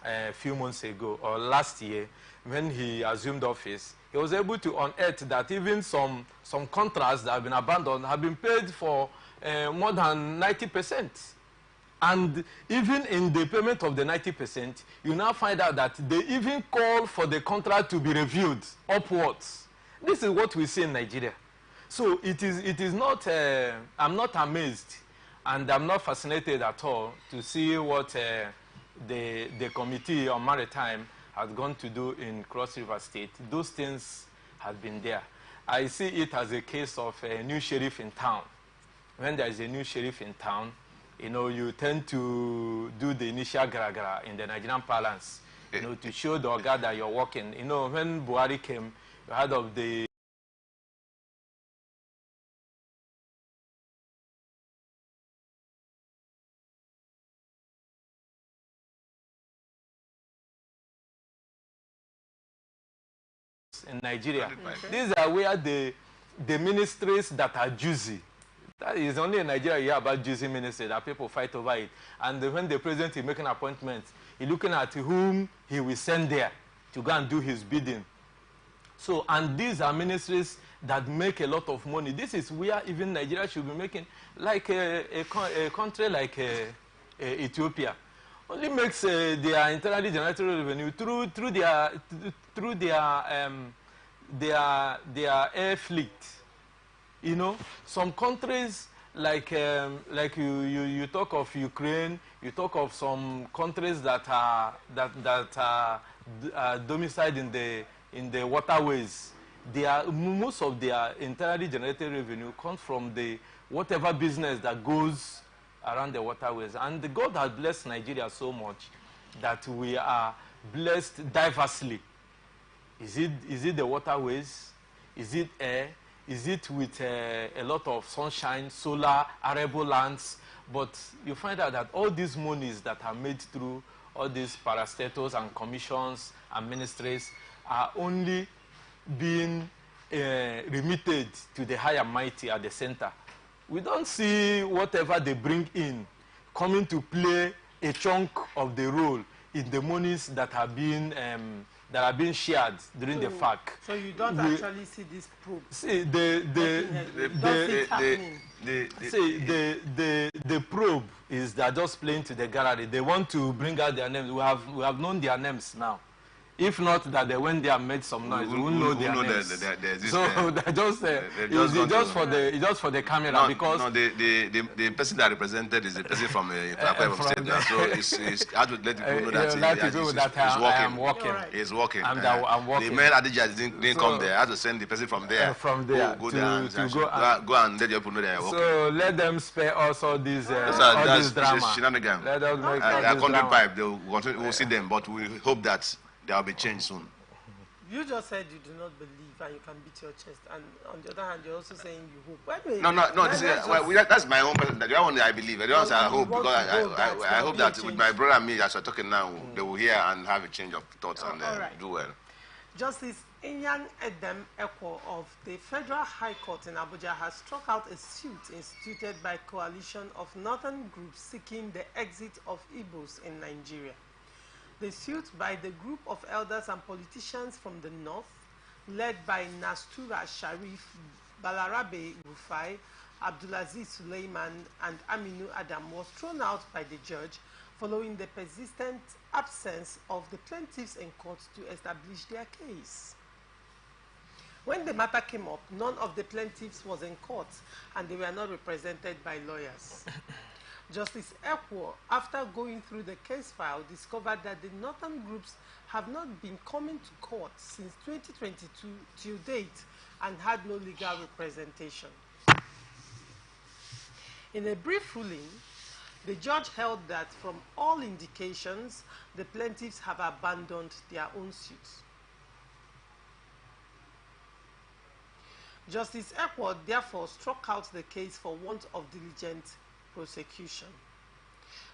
a few months ago, or last year, when he assumed office, he was able to unearth that even some contracts that have been abandoned have been paid for more than 90%. And even in the payment of the 90%, you now find out that they even call for the contract to be reviewed upwards. This is what we see in Nigeria. So it is not, I'm not amazed and I'm not fascinated at all to see what the Committee on Maritime has gone to do in Cross River State. Those things have been there. I see it as a case of a new sheriff in town. when there is a new sheriff in town, you know, you tend to do the initial gara-gara in the Nigerian parlance, you know, to show the Oga that you're working. You know, when Buhari came, you heard of the in Nigeria. These are where the ministries that are juicy. That is only in Nigeria you hear about juicy ministry that people fight over it. And when the president is making appointments, he's looking at whom he will send there to go and do his bidding. So, and these are ministries that make a lot of money. This is where even Nigeria should be making, like a country like Ethiopia. Only makes their internally generated revenue through their air fleet. You know, some countries like you talk of Ukraine, you talk of some countries that are domiciled in the waterways. Most of their internally generated revenue comes from the whatever business that goes around the waterways. And God has blessed Nigeria so much that we are blessed diversely. Is it the waterways? Is it air? Is it with a lot of sunshine, solar, arable lands? But you find out that all these monies that are made through all these parastatals and commissions and ministries are only being remitted to the high and mighty at the center. We don't see whatever they bring in coming to play a chunk of the role in the monies that are being shared during the FAQ. So you don't actually see this probe. See the probe is they're just playing to the gallery. They want to bring out their names. We have known their names now. If not that they went there and made some noise, we won't know their names. So they're just for the camera, no, because no, the person that represented is the person from state. So it's hard to let people know that I'm working. He's working. I'm working. The main Adija didn't come there. I had to send the person from there. Go there go and let people know they are working. So let them spare us all this drama. Shenanigans. Let us make They all are this country drama. pipe. We'll see them, but we hope that there will be change soon. You just said you do not believe and you can beat your chest, and on the other hand, you're also saying you hope. Anyway, No. That's my own person. The one I believe. The ones I hope, because I hope that with my brother and me, as we're talking now, they will hear and have a change of thoughts and do well. Justice Inyan Edem Ekwo of the Federal High Court in Abuja has struck out a suit instituted by a coalition of northern groups seeking the exit of Igbos in Nigeria. The suit by the group of elders and politicians from the north, led by Nastura Sharif, Balarabe Rufai, Abdulaziz Suleiman, and Aminu Adam, was thrown out by the judge following the persistent absence of the plaintiffs in court to establish their case. When the matter came up, none of the plaintiffs was in court and they were not represented by lawyers. Justice Ekwo, after going through the case file, discovered that the northern groups have not been coming to court since 2022 till date and had no legal representation. In a brief ruling, the judge held that from all indications, the plaintiffs have abandoned their own suits. Justice Ekwo therefore struck out the case for want of diligent prosecution.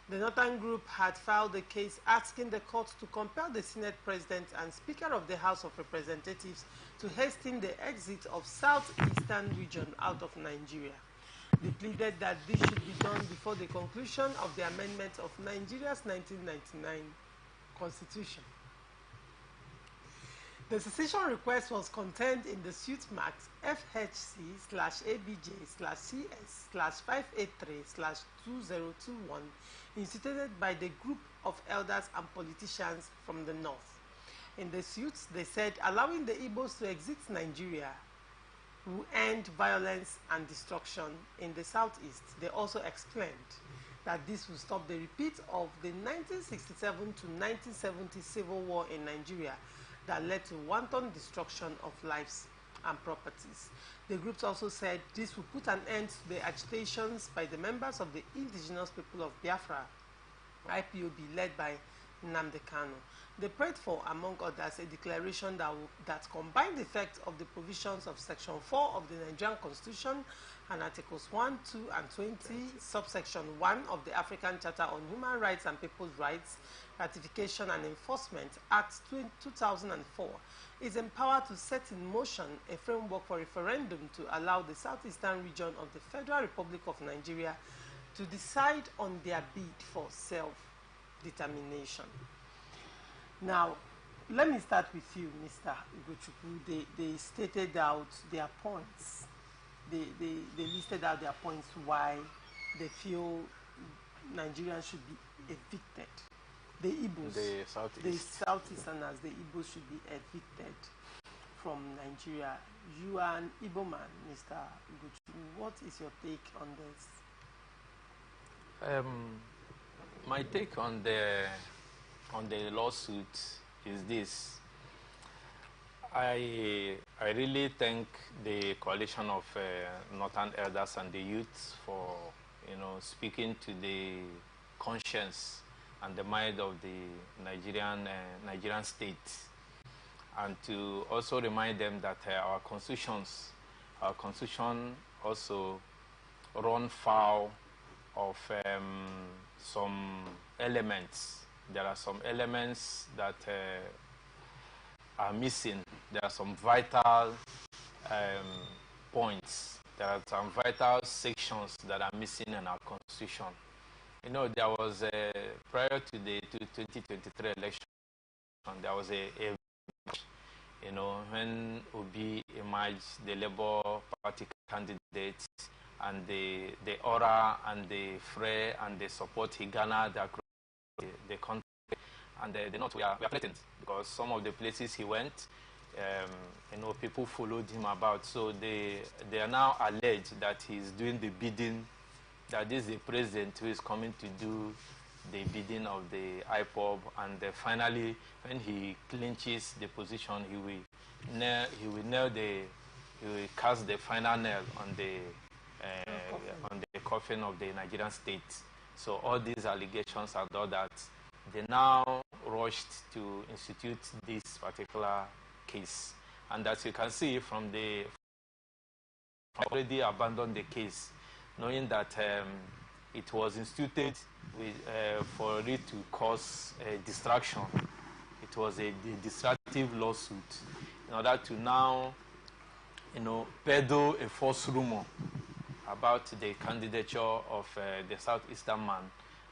The Northern Group had filed a case asking the court to compel the Senate President and Speaker of the House of Representatives to hasten the exit of Southeastern region out of Nigeria. They pleaded that this should be done before the conclusion of the amendment of Nigeria's 1999 Constitution. The secession request was contained in the suit marked FHC/ABJ/CS/583/2021 instituted by the group of elders and politicians from the north. In the suit, they said allowing the Igbos to exit Nigeria will end violence and destruction in the southeast. They also explained that this will stop the repeat of the 1967 to 1970 civil war in Nigeria that led to wanton destruction of lives and properties. The groups also said this will put an end to the agitations by the members of the indigenous people of Biafra, IPOB, led by Nnamdi Kanu. They prayed for, among others, a declaration that combined the effect of the provisions of Section 4 of the Nigerian Constitution and Articles 1, 2, and 20, subsection 1 of the African Charter on Human Rights and People's Rights, Ratification and Enforcement, Act 2004, is empowered to set in motion a framework for referendum to allow the southeastern region of the Federal Republic of Nigeria to decide on their bid for self-determination. Now, let me start with you, Mr. Ugochukwu. They stated out their points. They listed out their points why they feel Nigerians should be evicted. The Igbos, the Southeasterners, the Igbos should be evicted from Nigeria. You are an Igbo man, Mr. Ugochukwu. What is your take on this? My take on the lawsuit is this. I really thank the coalition of Northern Elders and the youth for speaking to the conscience and the mind of the Nigerian state, and to also remind them that our constitution also run foul of some elements. There are some elements that are missing. There are some vital points. There are some vital sections that are missing in our constitution. There was prior to the 2023 election, there was when Obi emerged, the Labour Party candidate, and the aura and the fray and the support he garnered across the country, and the North, we are threatened because some of the places he went, people followed him about. So they are now alleged that he's doing the bidding, that this is the president who is coming to do the bidding of the IPOB, and finally, when he clinches the position, he will cast the final nail on the coffin of the Nigerian state. So all these allegations and all that, they now rushed to institute this particular case. And as you can see from already abandoned the case, knowing that it was instituted for it to cause distraction. It was a destructive lawsuit in order to now, peddle a false rumor about the candidature of the Southeastern man,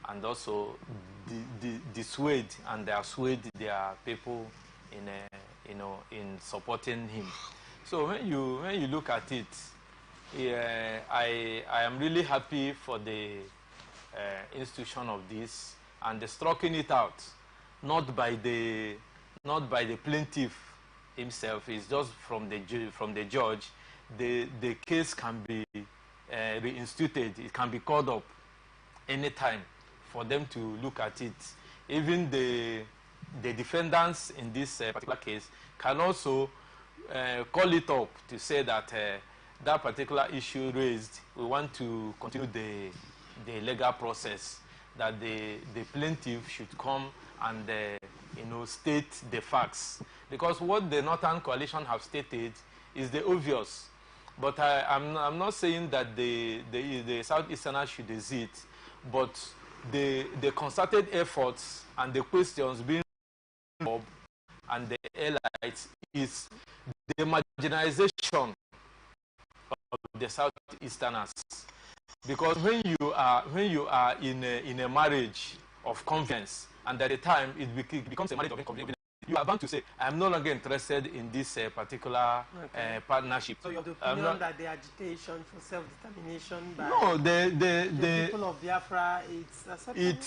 and also dissuade and assuade their people in supporting him. So when you look at it, I am really happy for the institution of this, and the striking it out, not by the plaintiff himself. It's just from the judge. The case can be reinstituted. It can be called up anytime for them to look at it. Even the defendants in this particular case can also call it up to say that that particular issue raised, we want to continue the legal process, that the plaintiff should come and state the facts. Because what the Northern Coalition have stated is the obvious. But I'm not saying that the Southeasterners should exit, but the concerted efforts and the questions being raised and the elites is the marginalization of the Southeasterners. Because when you are in a marriage of convenience, and at the time it becomes a marriage of inconvenience, you are bound to say, I am no longer interested in this particular partnership. So you're the opinion that the agitation for self-determination by the people of Biafra, it's acceptable?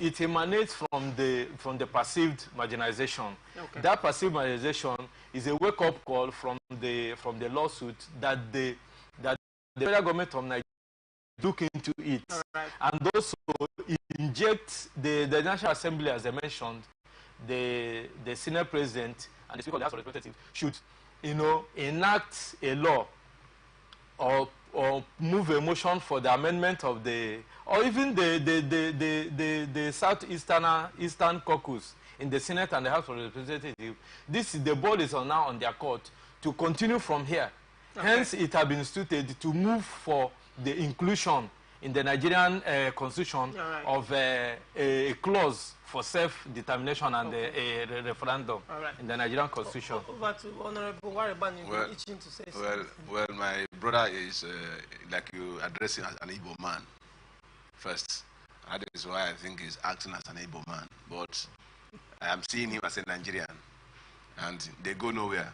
It emanates from the perceived marginalization. Okay. That perceived marginalization is a wake-up call from the lawsuit that the federal government of Nigeria look into it, right, and also inject the National Assembly, as I mentioned, the Senate President and the Speaker of the House of Representatives should you know, enact a law or move a motion for the amendment of the, or even the Eastern Caucus in the Senate and the House of Representatives, the ball is now on their court to continue from here. Okay. Hence, it has been instituted to move for the inclusion in the Nigerian constitution of a clause for self-determination and a referendum in the Nigerian constitution. Over to Honorable Wariban, itching to say something. Well, my brother is, like you address him as an Igbo man first. That is why I think he's acting as an Igbo man. But I am seeing him as a Nigerian, and they go nowhere.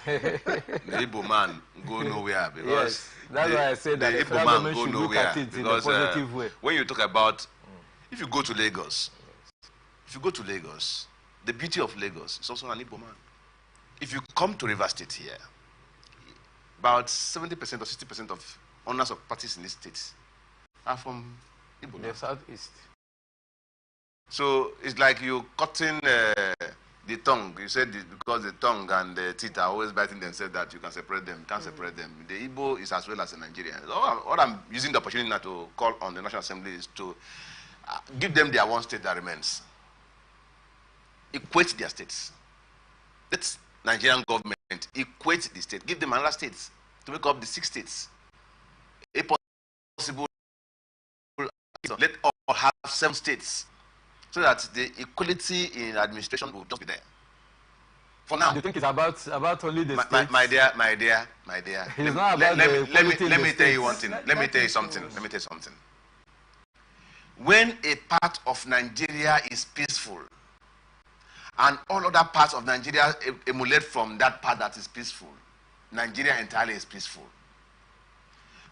The Igbo man go nowhere because yes, that's why I said that the Igbo man go nowhere because when you talk about, if you go to Lagos, the beauty of Lagos is also an Igbo man. If you come to River State here, about 70% or 60% of owners of parties in this state are from Igbo. The southeast. So it's like you cutting the tongue. You said because the tongue and the teeth are always biting themselves that you can separate them. You can't separate them. The Igbo is as well as the Nigerian. So what I'm using the opportunity now to call on the National Assembly is to give them their one state that remains. Equate their states. Let Nigerian government equate the state. Give them another states to make up the 6 states. If possible, let all have 7 states, so that the equality in administration will just be there. For now. You think it's about only the states? My dear. It's not about let me tell you one thing. Let me tell you something. When a part of Nigeria is peaceful, and all other parts of Nigeria emulate from that part that is peaceful, Nigeria entirely is peaceful.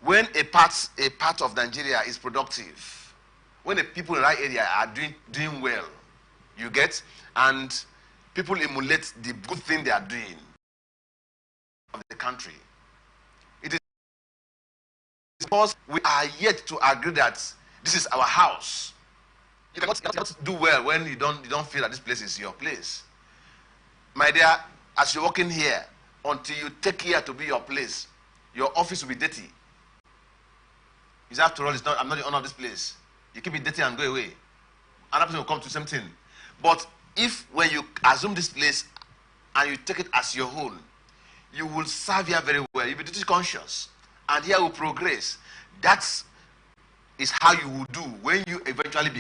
When a part of Nigeria is productive, when the people in that area are doing well, you get, and people emulate the good thing they are doing of the country. It is because we are yet to agree that this is our house. You cannot do well when you don't feel that this place is your place. My dear, as you're walking here, until you take here to be your place, your office will be dirty. Because after all, I'm not the owner of this place. You keep it dirty and go away. Another person will come to the same thing. But if when you assume this place and you take it as your own, you will serve here very well. You'll be duty conscious. And here will progress. That is how you will do when you eventually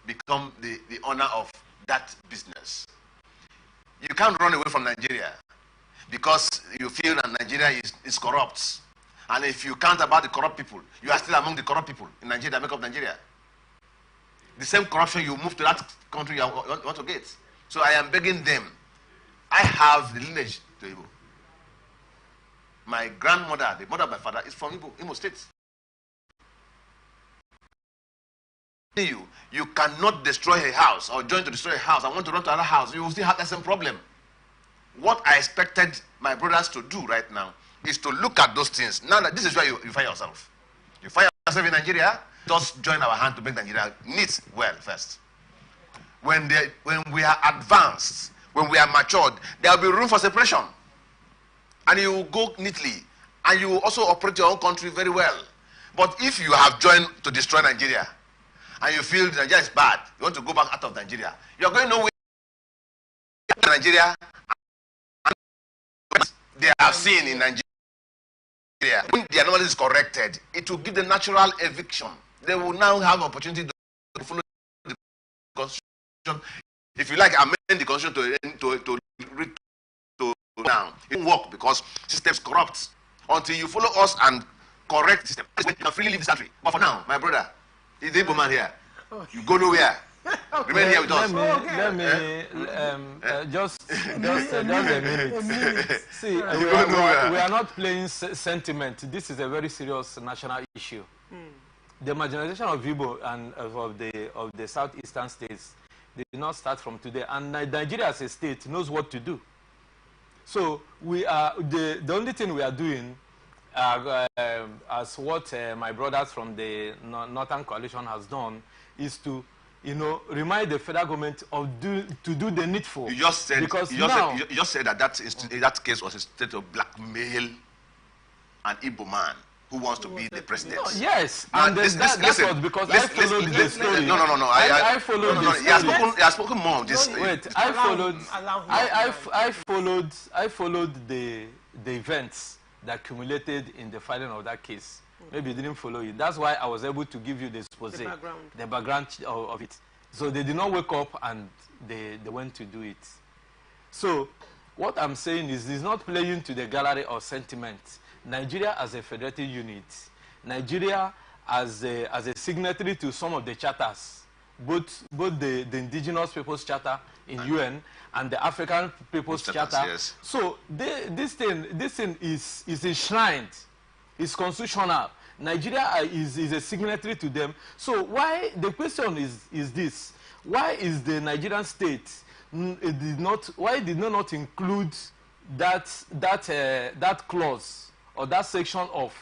become the owner of that business. You can't run away from Nigeria because you feel that Nigeria is corrupt. And if you count about the corrupt people, you are still among the corrupt people in Nigeria that make up Nigeria. The same corruption, you move to that country you want to get. So I am begging them. I have the lineage to Igbo. My grandmother, the mother of my father, is from Imo State. You cannot destroy a house or join to destroy a house. I want to run to another house. You will still have the same problem. What I expected my brothers to do right now is to look at those things. Now that this is where you find yourself. You find yourself in Nigeria, just join our hand to make Nigeria neat well first. When we are advanced, when we are matured, there will be room for separation. And you will go neatly. And you will also operate your own country very well. But if you have joined to destroy Nigeria, and you feel Nigeria is bad, you want to go back out of Nigeria, you are going nowhere. Nigeria, they have seen in Nigeria. When the anomaly is corrected, it will give the natural eviction. They will now have opportunity to follow the constitution. If you like, amend the constitution to now. It won't work because system is corrupt. Until you follow us and correct the system, you can freely leave this country. But for now, my brother, he's the Igbo man here. You go nowhere. Okay. Remain here with us. Let me just a minute. See, we are not playing sentiment. This is a very serious national issue. The marginalization of Igbo and of the southeastern states did not start from today. And Nigeria as a state knows what to do. So we are the only thing we are doing, as what my brothers from the Northern Coalition has done, is to you know, remind the federal government of to do the needful. You just said, because you just said that that case was a state of blackmail an Igbo man who wants to be the president. No, yes, and that was because I followed the story. No. I followed the story. He has spoken more on this. Wait, I followed the events that accumulated in the filing of that case. Maybe you didn't follow it. That's why I was able to give you the expose, the background of it. So they did not wake up and they went to do it. So what I'm saying is, it's not playing to the gallery of sentiment. Nigeria as a federated unit, Nigeria as a signatory to some of the charters, both the Indigenous Peoples Charter in UN and the African Peoples Charter. Yes. So this thing is enshrined, is constitutional. Nigeria is a signatory to them. So why, the question is this: why is the Nigerian state why did not include that clause or that section of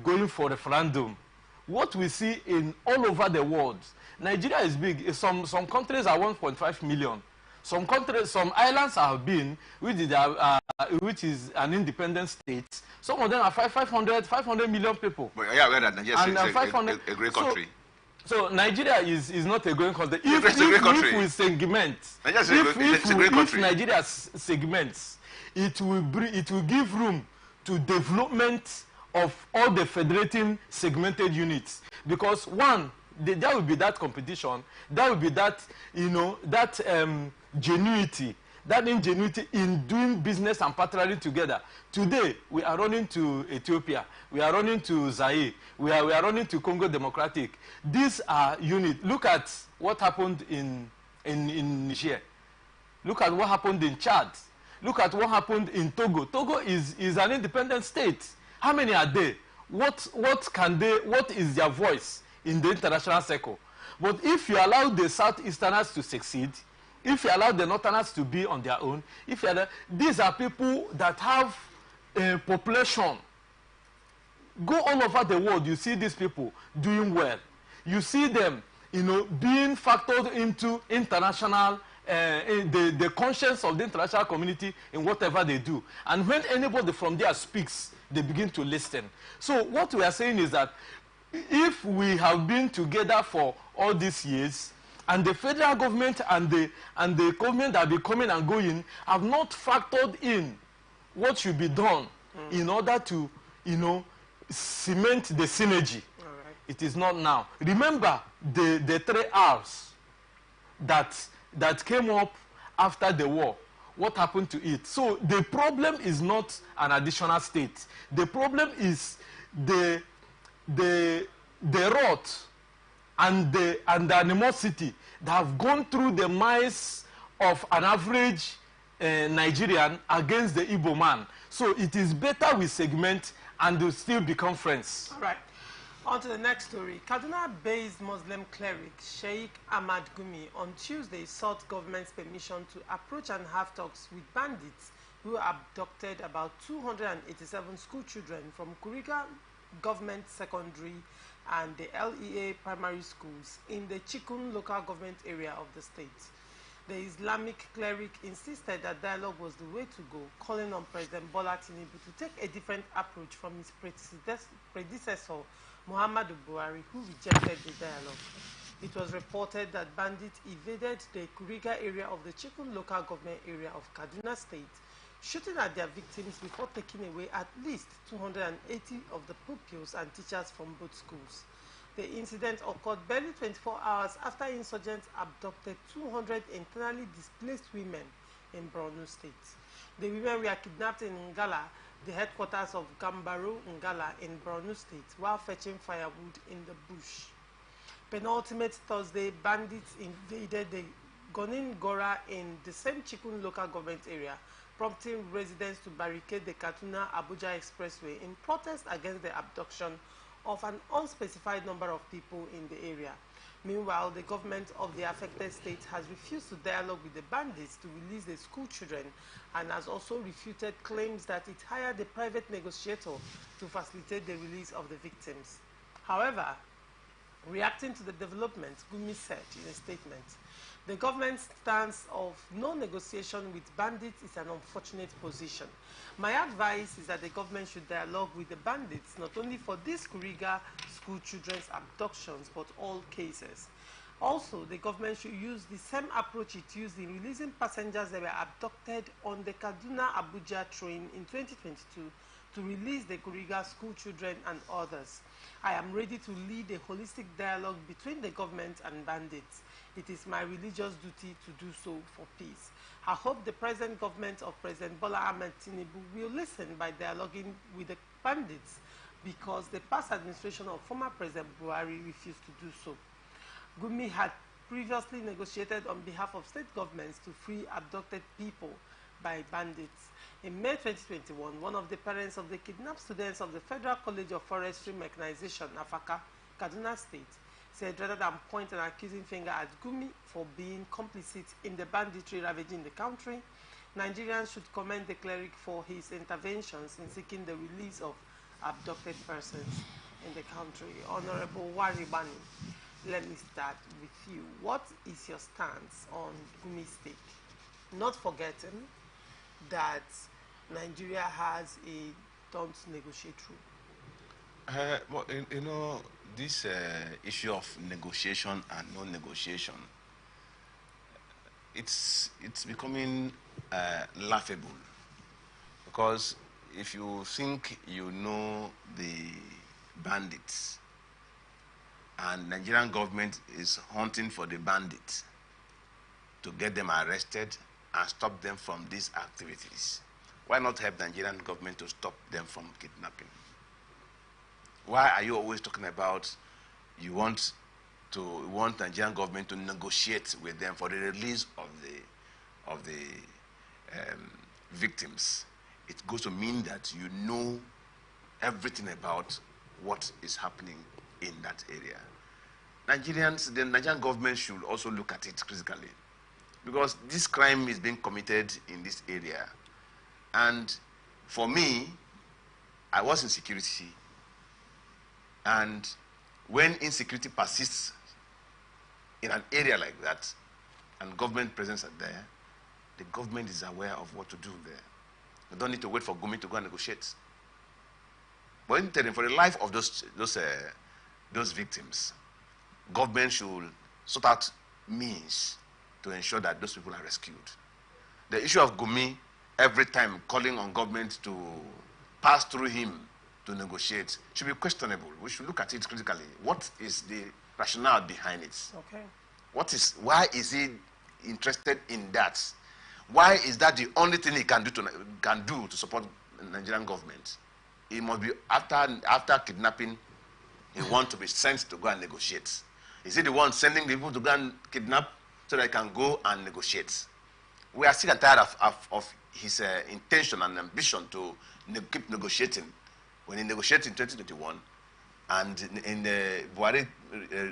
going for referendum? What we see in all over the world, Nigeria is big. Some countries are 1.5 million. Some countries, some islands have been, which is an independent state. Some of them are 500 million people. But yeah, aware that Nigeria is a great country. So Nigeria is not a growing country. If we segment, if Nigeria segments, it will give room to development of all the federating segmented units. Because one, there will be that competition, there will be that, you know, that ingenuity in doing business and partnering together. Today, we are running to Ethiopia, we are running to Zaire, we are running to Congo Democratic. These are units. Look at what happened in Niger. Look at what happened in Chad. Look at what happened in Togo. Togo is an independent state. How many are there? What is their voice in the international circle? But if you allow the Southeasterners to succeed, if you allow the Northerners to be on their own, these are people that have a population. Go all over the world, you see these people doing well. You see them, you know, being factored into international, the conscience of the international community in whatever they do. And when anybody from there speaks, they begin to listen. So what we are saying is that if we have been together for all these years, and the federal government and the government that have been coming and going have not factored in what should be done in order to, you know, cement the synergy. Right. It is not now. Remember the 3 R's that came up after the war. What happened to it? So the problem is not an additional state. The problem is the rot and the animosity that have gone through the minds of an average Nigerian against the Igbo man. So it is better we segment and we still become friends. All right. On to the next story. Kaduna-based Muslim cleric Sheikh Ahmad Gumi on Tuesday sought government's permission to approach and have talks with bandits who abducted about 287 school children from Kuriga Government Secondary and the LEA primary schools in the Chikun local government area of the state. The Islamic cleric insisted that dialogue was the way to go, calling on President Bola Tinubu to take a different approach from his predecessor, Muhammadu Buhari, who rejected the dialogue. It was reported that bandits evaded the Kuriga area of the Chikun local government area of Kaduna State, shooting at their victims before taking away at least 280 of the pupils and teachers from both schools. The incident occurred barely 24 hours after insurgents abducted 200 internally displaced women in Borno State. The women were kidnapped in Ngala, the headquarters of Gambaro Ngala in Borno State, while fetching firewood in the bush. Penultimate Thursday, bandits invaded the Gonin Gora in the same Chikun local government area, prompting residents to barricade the Kaduna-Abuja Expressway in protest against the abduction of an unspecified number of people in the area. Meanwhile, the government of the affected state has refused to dialogue with the bandits to release the school children and has also refuted claims that it hired a private negotiator to facilitate the release of the victims. However, Reacting to the development, Gumi said in a statement, the government's stance of no negotiation with bandits is an unfortunate position. My advice is that the government should dialogue with the bandits, not only for these Kuriga school children's abductions, but all cases. Also, the government should use the same approach it used in releasing passengers that were abducted on the Kaduna-Abuja train in 2022 to release the Kuriga school children and others. I am ready to lead a holistic dialogue between the government and bandits. It is my religious duty to do so for peace. I hope the present government of President Bola Ahmed Tinubu will listen by dialoguing with the bandits, because the past administration of former President Buhari refused to do so. Gumi had previously negotiated on behalf of state governments to free abducted people by bandits. In May 2021, one of the parents of the kidnapped students of the Federal College of Forestry Mechanization, Afaka, Kaduna State, said rather than point an accusing finger at Gumi for being complicit in the banditry ravaging the country, Nigerians should commend the cleric for his interventions in seeking the release of abducted persons in the country. Honorable Waribani, let me start with you. What is your stance on Gumi's take? Not forgetting that Nigeria has a don't negotiate rule. Well, you know, this issue of negotiation and non-negotiation, it's becoming laughable, because if you think you know the bandits and Nigerian government is hunting for the bandits to get them arrested and stop them from these activities, why not help the Nigerian government to stop them from kidnapping? Why are you always talking about you want Nigerian government to negotiate with them for the release of the victims? It goes to mean that you know everything about what is happening in that area. The Nigerian government should also look at it critically, because this crime is being committed in this area. And for me, I was in security, and when insecurity persists in an area like that, and government presence are there, the government is aware of what to do there. You don't need to wait for Gumi to go and negotiate. But in telling, for the life of those victims, government should sort out means to ensure that those people are rescued. The issue of Gumi, every time calling on government to pass through him to negotiate, should be questionable. We should look at it critically. What is the rationale behind it? Okay. Why is he interested in that? Why is that the only thing he can do to support the Nigerian government? He must be, after kidnapping, he wants to be sent to go and negotiate. Is he the one sending the people to go and kidnap so they can go and negotiate? We are sick and tired of his intention and ambition to keep negotiating. When he negotiated in 2021, and Buhari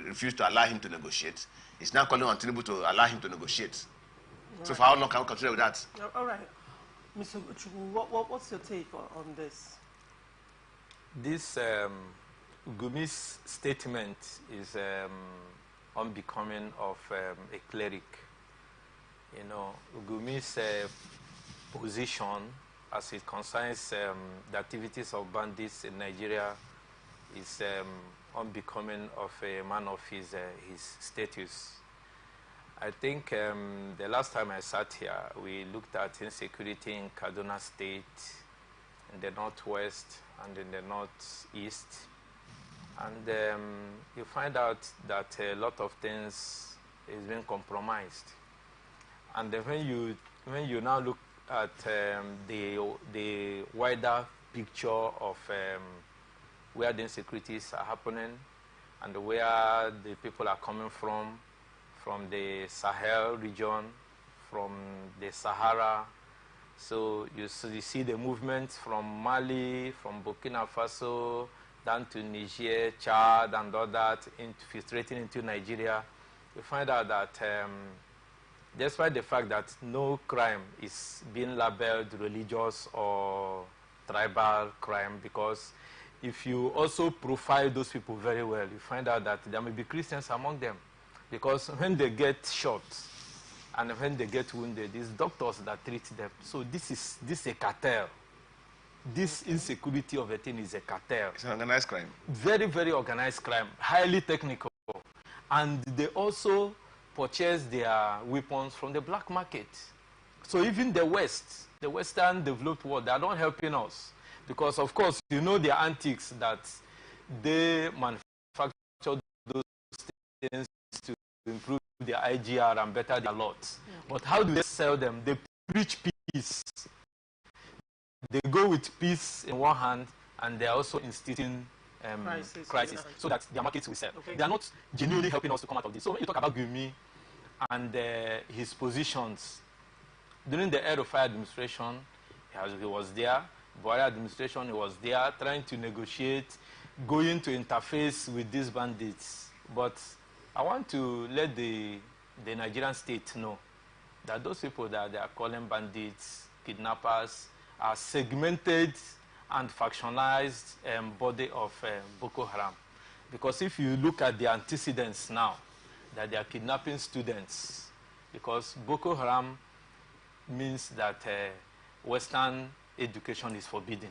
refused to allow him to negotiate, he's now calling on Tinubu to allow him to negotiate. Right. So for how long can we continue with that? All right. Mr. Uchubu, what's your take on this? This Gumi's statement is unbecoming of a cleric. You know, Gumi's position as it concerns the activities of bandits in Nigeria is unbecoming of a man of his status. I think the last time I sat here, we looked at insecurity in Kaduna State, in the northwest and in the northeast. And you find out that a lot of things is being compromised. And then when you now look at the wider picture of where the insecurities are happening and where the people are coming from the Sahel region, from the Sahara. So you see the movements from Mali, from Burkina Faso, down to Niger, Chad, and all that, infiltrating into Nigeria. You find out that despite the fact that no crime is being labeled religious or tribal crime, because if you also profile those people very well, you find out that there may be Christians among them. Because when they get shot and when they get wounded, it's doctors that treat them. So this is a cartel. This insecurity of a thing is a cartel. It's an organized crime. Very, very organized crime, highly technical. And they also purchase their weapons from the black market. So even the West, the Western developed world, they are not helping us. Because, of course, you know their antics that they manufacture those things to improve their IGR and better their lots. But how do they sell them? They preach peace. They go with peace in one hand, and they are also instituting crisis so that their markets will sell. Okay. They are not genuinely helping us to come out of this. So when you talk about Gumi and his positions, during the El-Rufai administration, he was there. Buhari administration, he was there trying to negotiate, going to interface with these bandits. But I want to let the Nigerian state know that those people that they are calling bandits, kidnappers, are segmented and factionalized body of Boko Haram. Because if you look at the antecedents now, that they are kidnapping students, because Boko Haram means that Western education is forbidden.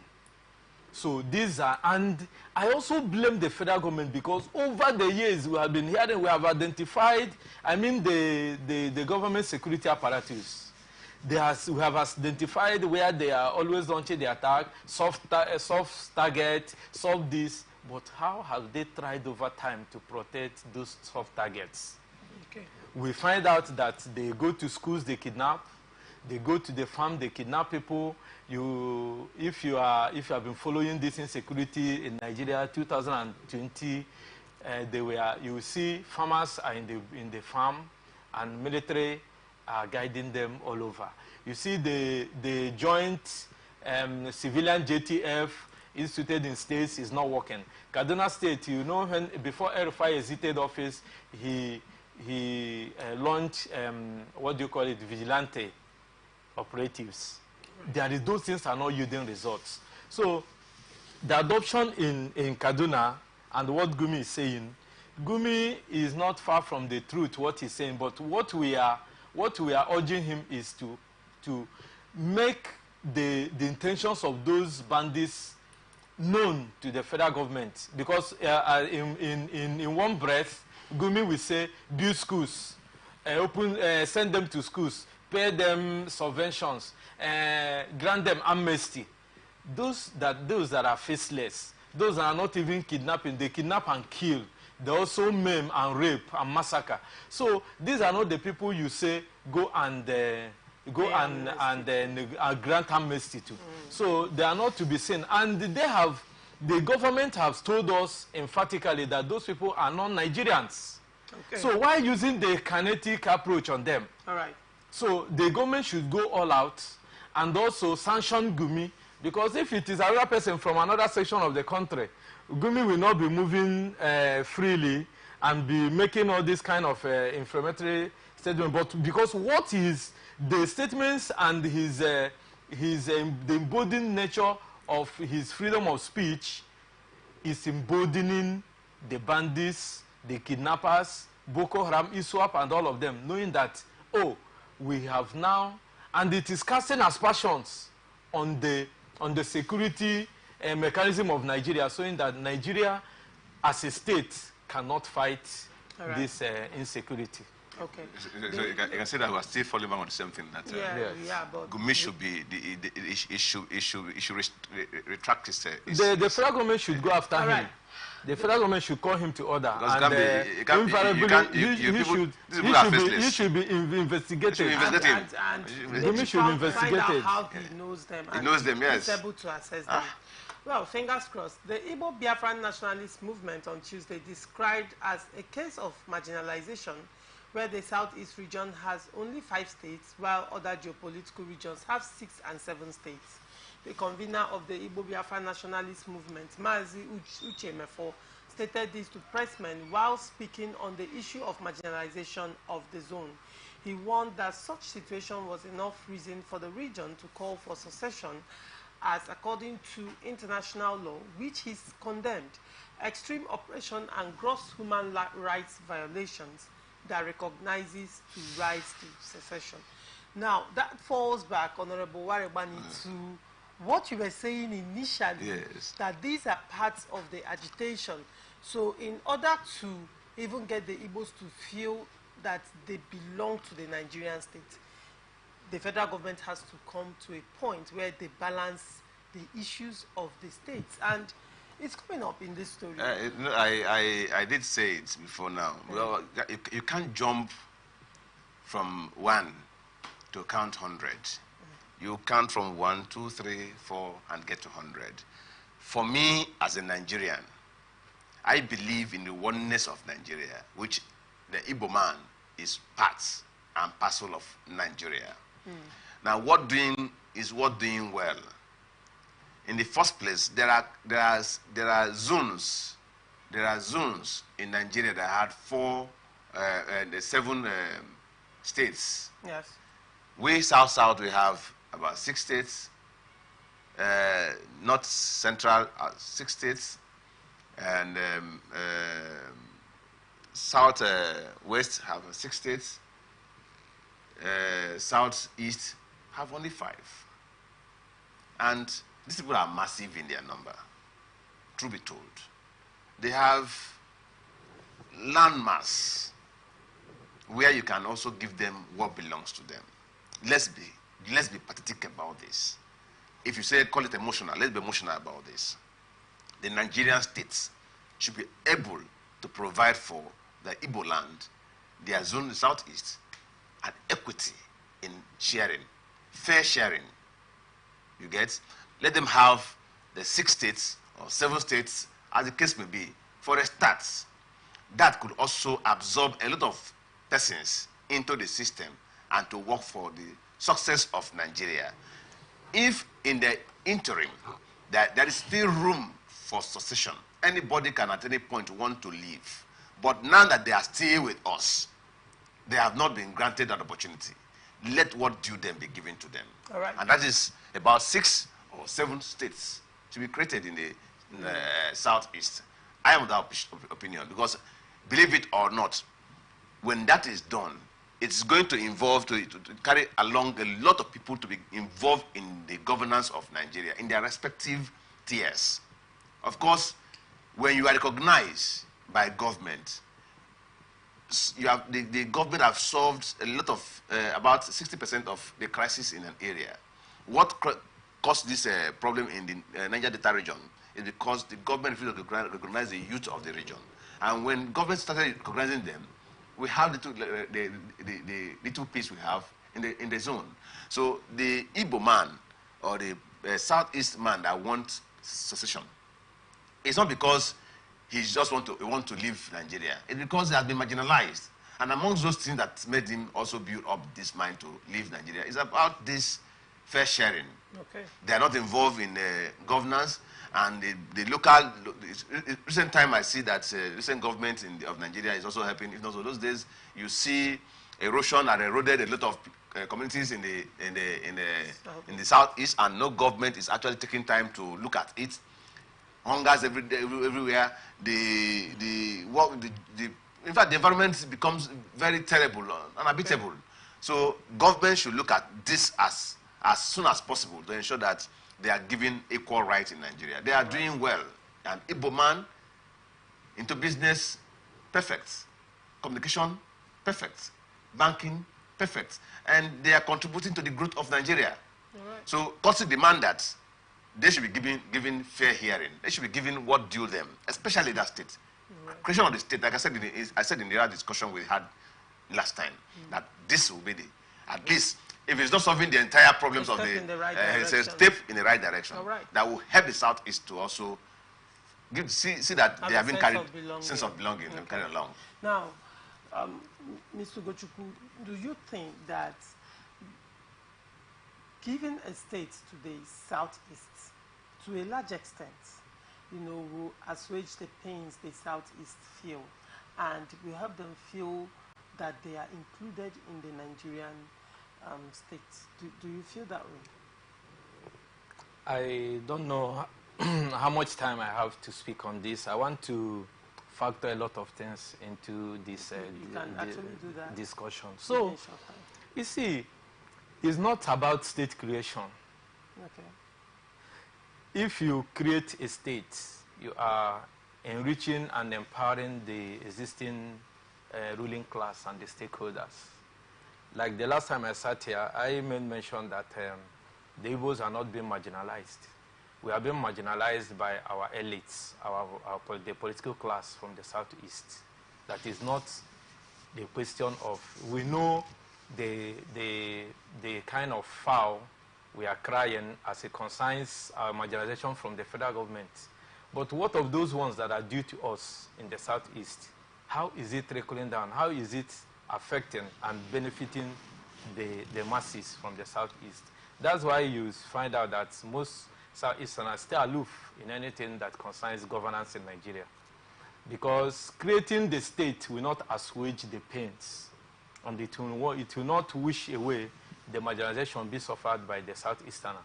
So these are, and I also blame the federal government because over the years we have been hearing, we have identified, I mean the government security apparatus. We have identified where they are always launching the attack, soft target, soft this, but how have they tried over time to protect those soft targets? Okay. We find out that they go to schools, they kidnap, they go to the farm, they kidnap people. If you have been following this insecurity in Nigeria, 2020, you will see farmers are in the farm, and military are guiding them all over. You see the joint civilian JTF instituted in states is not working. Kaduna State, you know, before El-Rufai exited office, he launched what do you call it, vigilante operatives. Those things are not yielding results. So the adoption in Kaduna and what Gumi is saying, Gumi is not far from the truth, what he's saying, but what we are urging him is to make the intentions of those bandits known to the federal government. Because in one breath, Gumi will say, build schools, send them to schools, pay them subventions, grant them amnesty. Those that are faceless, those that are not even kidnapping, they kidnap and kill. They also maim and rape and massacre. So these are not the people you say go and grant amnesty to. So they are not to be seen. And the government has told us emphatically that those people are not Nigerians. Okay. So why using the kinetic approach on them? All right. So the government should go all out and also sanction Gumi, because if it is another person from another section of the country, Gumi will not be moving freely and be making all this kind of inflammatory statement. But because what is the statements and the embodying nature of his freedom of speech is embodying the bandits, the kidnappers, Boko Haram, ISWAP, and all of them, knowing that, oh, we have now, and it is casting aspersions on the security mechanism of Nigeria, showing that Nigeria as a state cannot fight this insecurity. Okay. So you can say that we are still falling back on the same thing, that but Gumi should be, it should retract his... The federal government should go after him. The federal government should call him to order. He should be investigated. Gumi should be investigated. How he knows them. He knows them, yes. He's able to assess them. Well, fingers crossed. The Igbo Biafran nationalist movement on Tuesday described as a case of marginalization, where the Southeast region has only 5 states, while other geopolitical regions have 6 and 7 states. The convener of the Igbo Biafra nationalist movement, Mazi Uche Mefo, stated this to pressmen while speaking on the issue of marginalization of the zone. He warned that such situation was enough reason for the region to call for secession, as according to international law, which he's condemned, extreme oppression and gross human rights violations that recognizes to rise to secession. Now, that falls back, Honorable Warebani, to what you were saying initially, Yes. that these are parts of the agitation. So in order to even get the Igbos to feel that they belong to the Nigerian state, the federal government has to come to a point where they balance the issues of the states. And it's coming up in this story. I did say it before now. Well, you can't jump from 1 to count 100. You count from 1, 2, 3, 4, and get to 100. For me, as a Nigerian, I believe in the oneness of Nigeria, which the Igbo man is part and parcel of Nigeria. Now, what doing is what doing well. In the first place, there are zones in Nigeria that had 7 states. Yes. We south we have about 6 states. North central 6 states, and south west have 6 states. Southeast have only 5. And these people are massive in their number, truth be told. They have landmass where you can also give them what belongs to them. Let's be pathetic about this. If you say call it emotional, let's be emotional about this. The Nigerian states should be able to provide for the Igbo land, their zone, the southeast, and equity in sharing, fair sharing. You get? Let them have the 6 states or 7 states, as the case may be, for a start. That could also absorb a lot of persons into the system and to work for the success of Nigeria. If in the interim that there is still room for succession, anybody can at any point want to leave. But now that they are still with us, they have not been granted that opportunity. Let what due them be given to them. All right. And that is about 6 or 7 states to be created in the southeast. I am of that opinion, because believe it or not, when that is done, it's going to involve to carry along a lot of people to be involved in the governance of Nigeria in their respective tiers. Of course, when you are recognized by government, you have the government have solved a lot of about 60% of the crisis in an area. What caused this problem in the Niger Delta region is because the government refused to recognize the youth of the region. And when government started recognizing them, we have the little peace we have in the zone. So the Igbo man or the southeast man that wants secession, it's not because he just want to leave Nigeria. It's because he has been marginalized. And amongst those things that made him also build up this mind to leave Nigeria is about this fair sharing. Okay. They are not involved in governance, and the local. Recent time I see that recent government of Nigeria is also helping. If not so, those days you see erosion and eroded a lot of communities in the southeast, and no government is actually taking time to look at it. Hungers every day, everywhere. In fact, the environment becomes very terrible, unhabitable. So government should look at this as soon as possible to ensure that they are given equal rights in Nigeria. They are doing well. And Igbo man into business, perfect. Communication, perfect. Banking, perfect. And they are contributing to the growth of Nigeria. So Kotsi demand that they should be given fair hearing. They should be given what due them, especially that state. Creation of the state, like I said in the other discussion we had last time, that this will be at least, if it's not solving the entire problems of it's a step in the right direction. That will help the southeast to also see that they have been carried sense of belonging and carried along. Now, Mr. Gochukwu, do you think that given a state today, southeast, to a large extent, will assuage the pains the southeast feel, and will help them feel that they are included in the Nigerian state? Do you feel that way? I don't know how much time I have to speak on this. I want to factor a lot of things into this discussion. So, you see, it's not about state creation. Okay. If you create a state, you are enriching and empowering the existing ruling class and the stakeholders. Like the last time I sat here, I made mention that the Igbos are not being marginalized. We are being marginalized by our elites, the political class from the southeast. That is not the question of, we know the kind of foul we are crying as it concerns our marginalization from the federal government. But what of those ones that are due to us in the southeast? How is it trickling down? How is it affecting and benefiting the masses from the southeast? That's why you find out that most southeasterners stay aloof in anything that concerns governance in Nigeria. Because creating the state will not assuage the pains, and it will not wish away the marginalization being suffered by the southeasterner.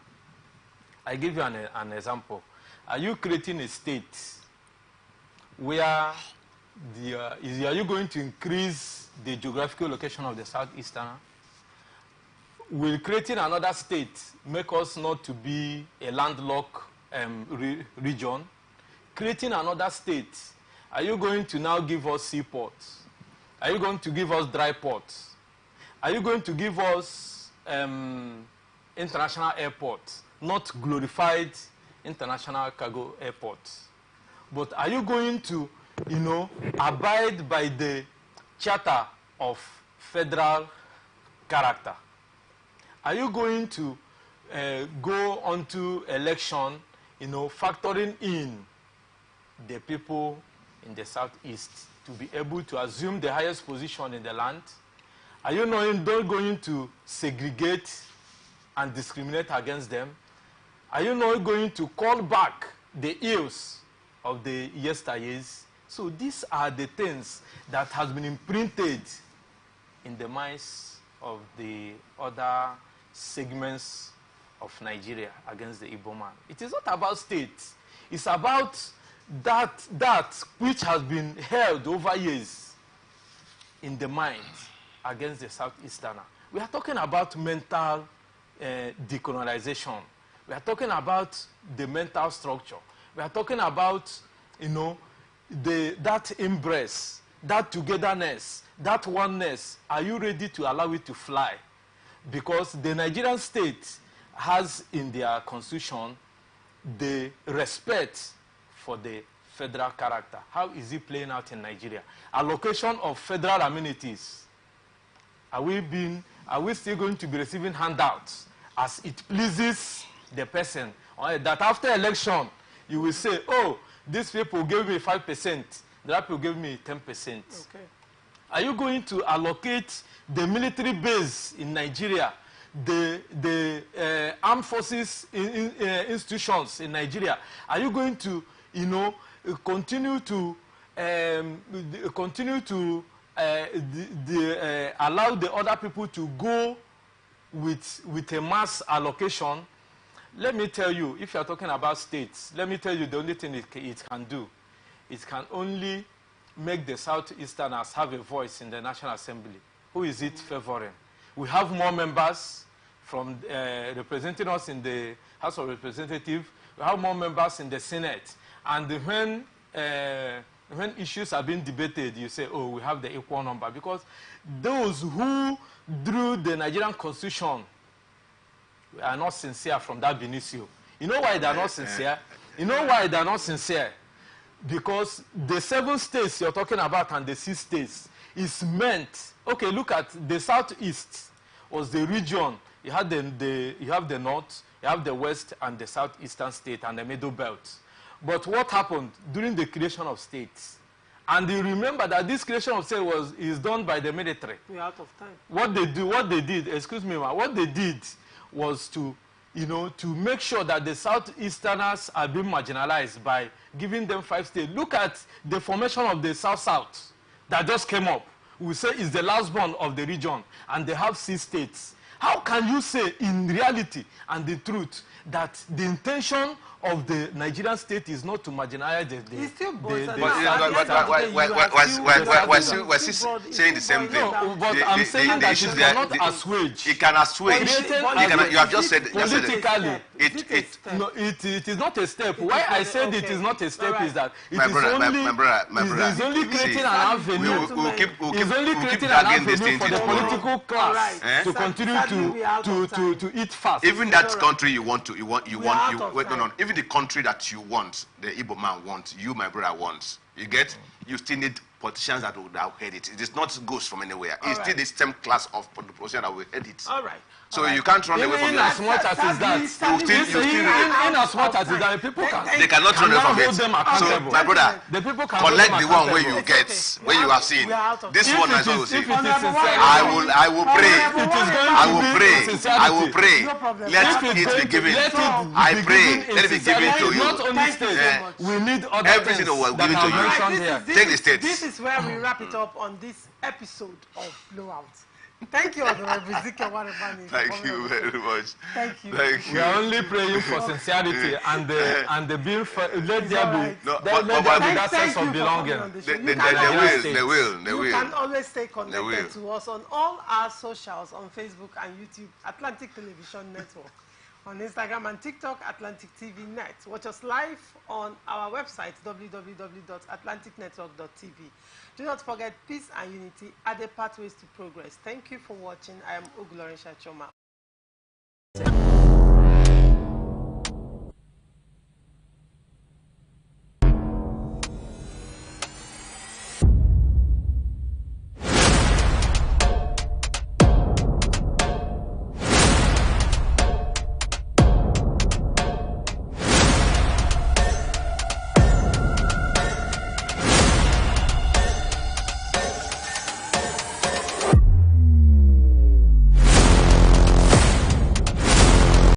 I give you an example. Are you creating a state where are you going to increase the geographical location of the southeasterner? Will creating another state make us not to be a landlocked region? Creating another state, are you going to now give us seaports? Are you going to give us dry ports? Are you going to give us international airports, not glorified international cargo airports? But are you going to, abide by the charter of federal character? Are you going to go onto election, factoring in the people in the southeast to be able to assume the highest position in the land? Are you not going to segregate and discriminate against them? Are you not going to call back the ills of the yesteryears? So these are the things that has been imprinted in the minds of the other segments of Nigeria against the Igbo man. It is not about states. It's about that which has been held over years in the mind against the southeasterner. We are talking about mental decolonization. We are talking about the mental structure. We are talking about, that embrace, that togetherness, that oneness. Are you ready to allow it to fly? Because the Nigerian state has in their constitution the respect for the federal character. How is it playing out in Nigeria? Allocation of federal amenities. Are we still going to be receiving handouts as it pleases the person? Or that after election, you will say, oh, these people gave me 5%, the other people gave me 10%. Okay. Are you going to allocate the military base in Nigeria, the armed forces institutions in Nigeria? Are you going to, continue to allow the other people to go with a mass allocation? Let me tell you, if you are talking about states, let me tell you the only thing it can do. It can only make the Southeasterners have a voice in the National Assembly. Who is it favoring? We have more members from representing us in the House of Representatives. We have more members in the Senate. And when issues are being debated, you say, oh, we have the equal number. Because those who drew the Nigerian Constitution are not sincere from that Benicio. You know why they're not sincere? You know why they're not sincere? Because the 7 states you're talking about and the 6 states is meant, okay, look at the southeast was the region. You have the north, you have the west and the southeastern state and the middle belt. But what happened during the creation of states? And you remember that this creation of state is done by the military. We're out of time. What they did was to make sure that the Southeasterners are being marginalized by giving them 5 states. Look at the formation of the South-South that just came up. We say it's the last one of the region, and they have 6 states. How can you say in reality and the truth that the intention of the Nigerian state is not to marginalize the It's still boys. We're still saying the same thing. No, but I'm saying that it cannot assuage. It can assuage. You have just said politically. It is not a step. Why I said it is not a step is that it is only creating an avenue. It's only creating an avenue for the political class to continue to eat fast. Even that country you want. Even the country that you want, the Igbo man wants, you, my brother, wants. You get? You still need politicians that will head it. It is not ghosts from anywhere. It's still the same class of politicians that will head it. All right. So you can't run away from that. As much as is that, in as much as is that, people they cannot run away from it. So my brother, the people can collect the one where you get, where you have seen. This one I will see. I will pray. I will pray. Let it be given. I pray. Let it be given to you. Not only state, we need other everything was given to you. Take the states. This is where we wrap it up on this episode of Blowout. Thank you, Honorable Ezekiel Waribani. Thank you very much. Thank you. We are only praying for sincerity and the being let there be that sense of belonging. They will. You can always stay connected to us on all our socials on Facebook and YouTube, Atlantic Television Network. On Instagram and TikTok, Atlantic TV Net. Watch us live on our website, www.atlanticnetwork.tv. Do not forget, peace and unity are the pathways to progress. Thank you for watching. I am Oglorin Shachoma.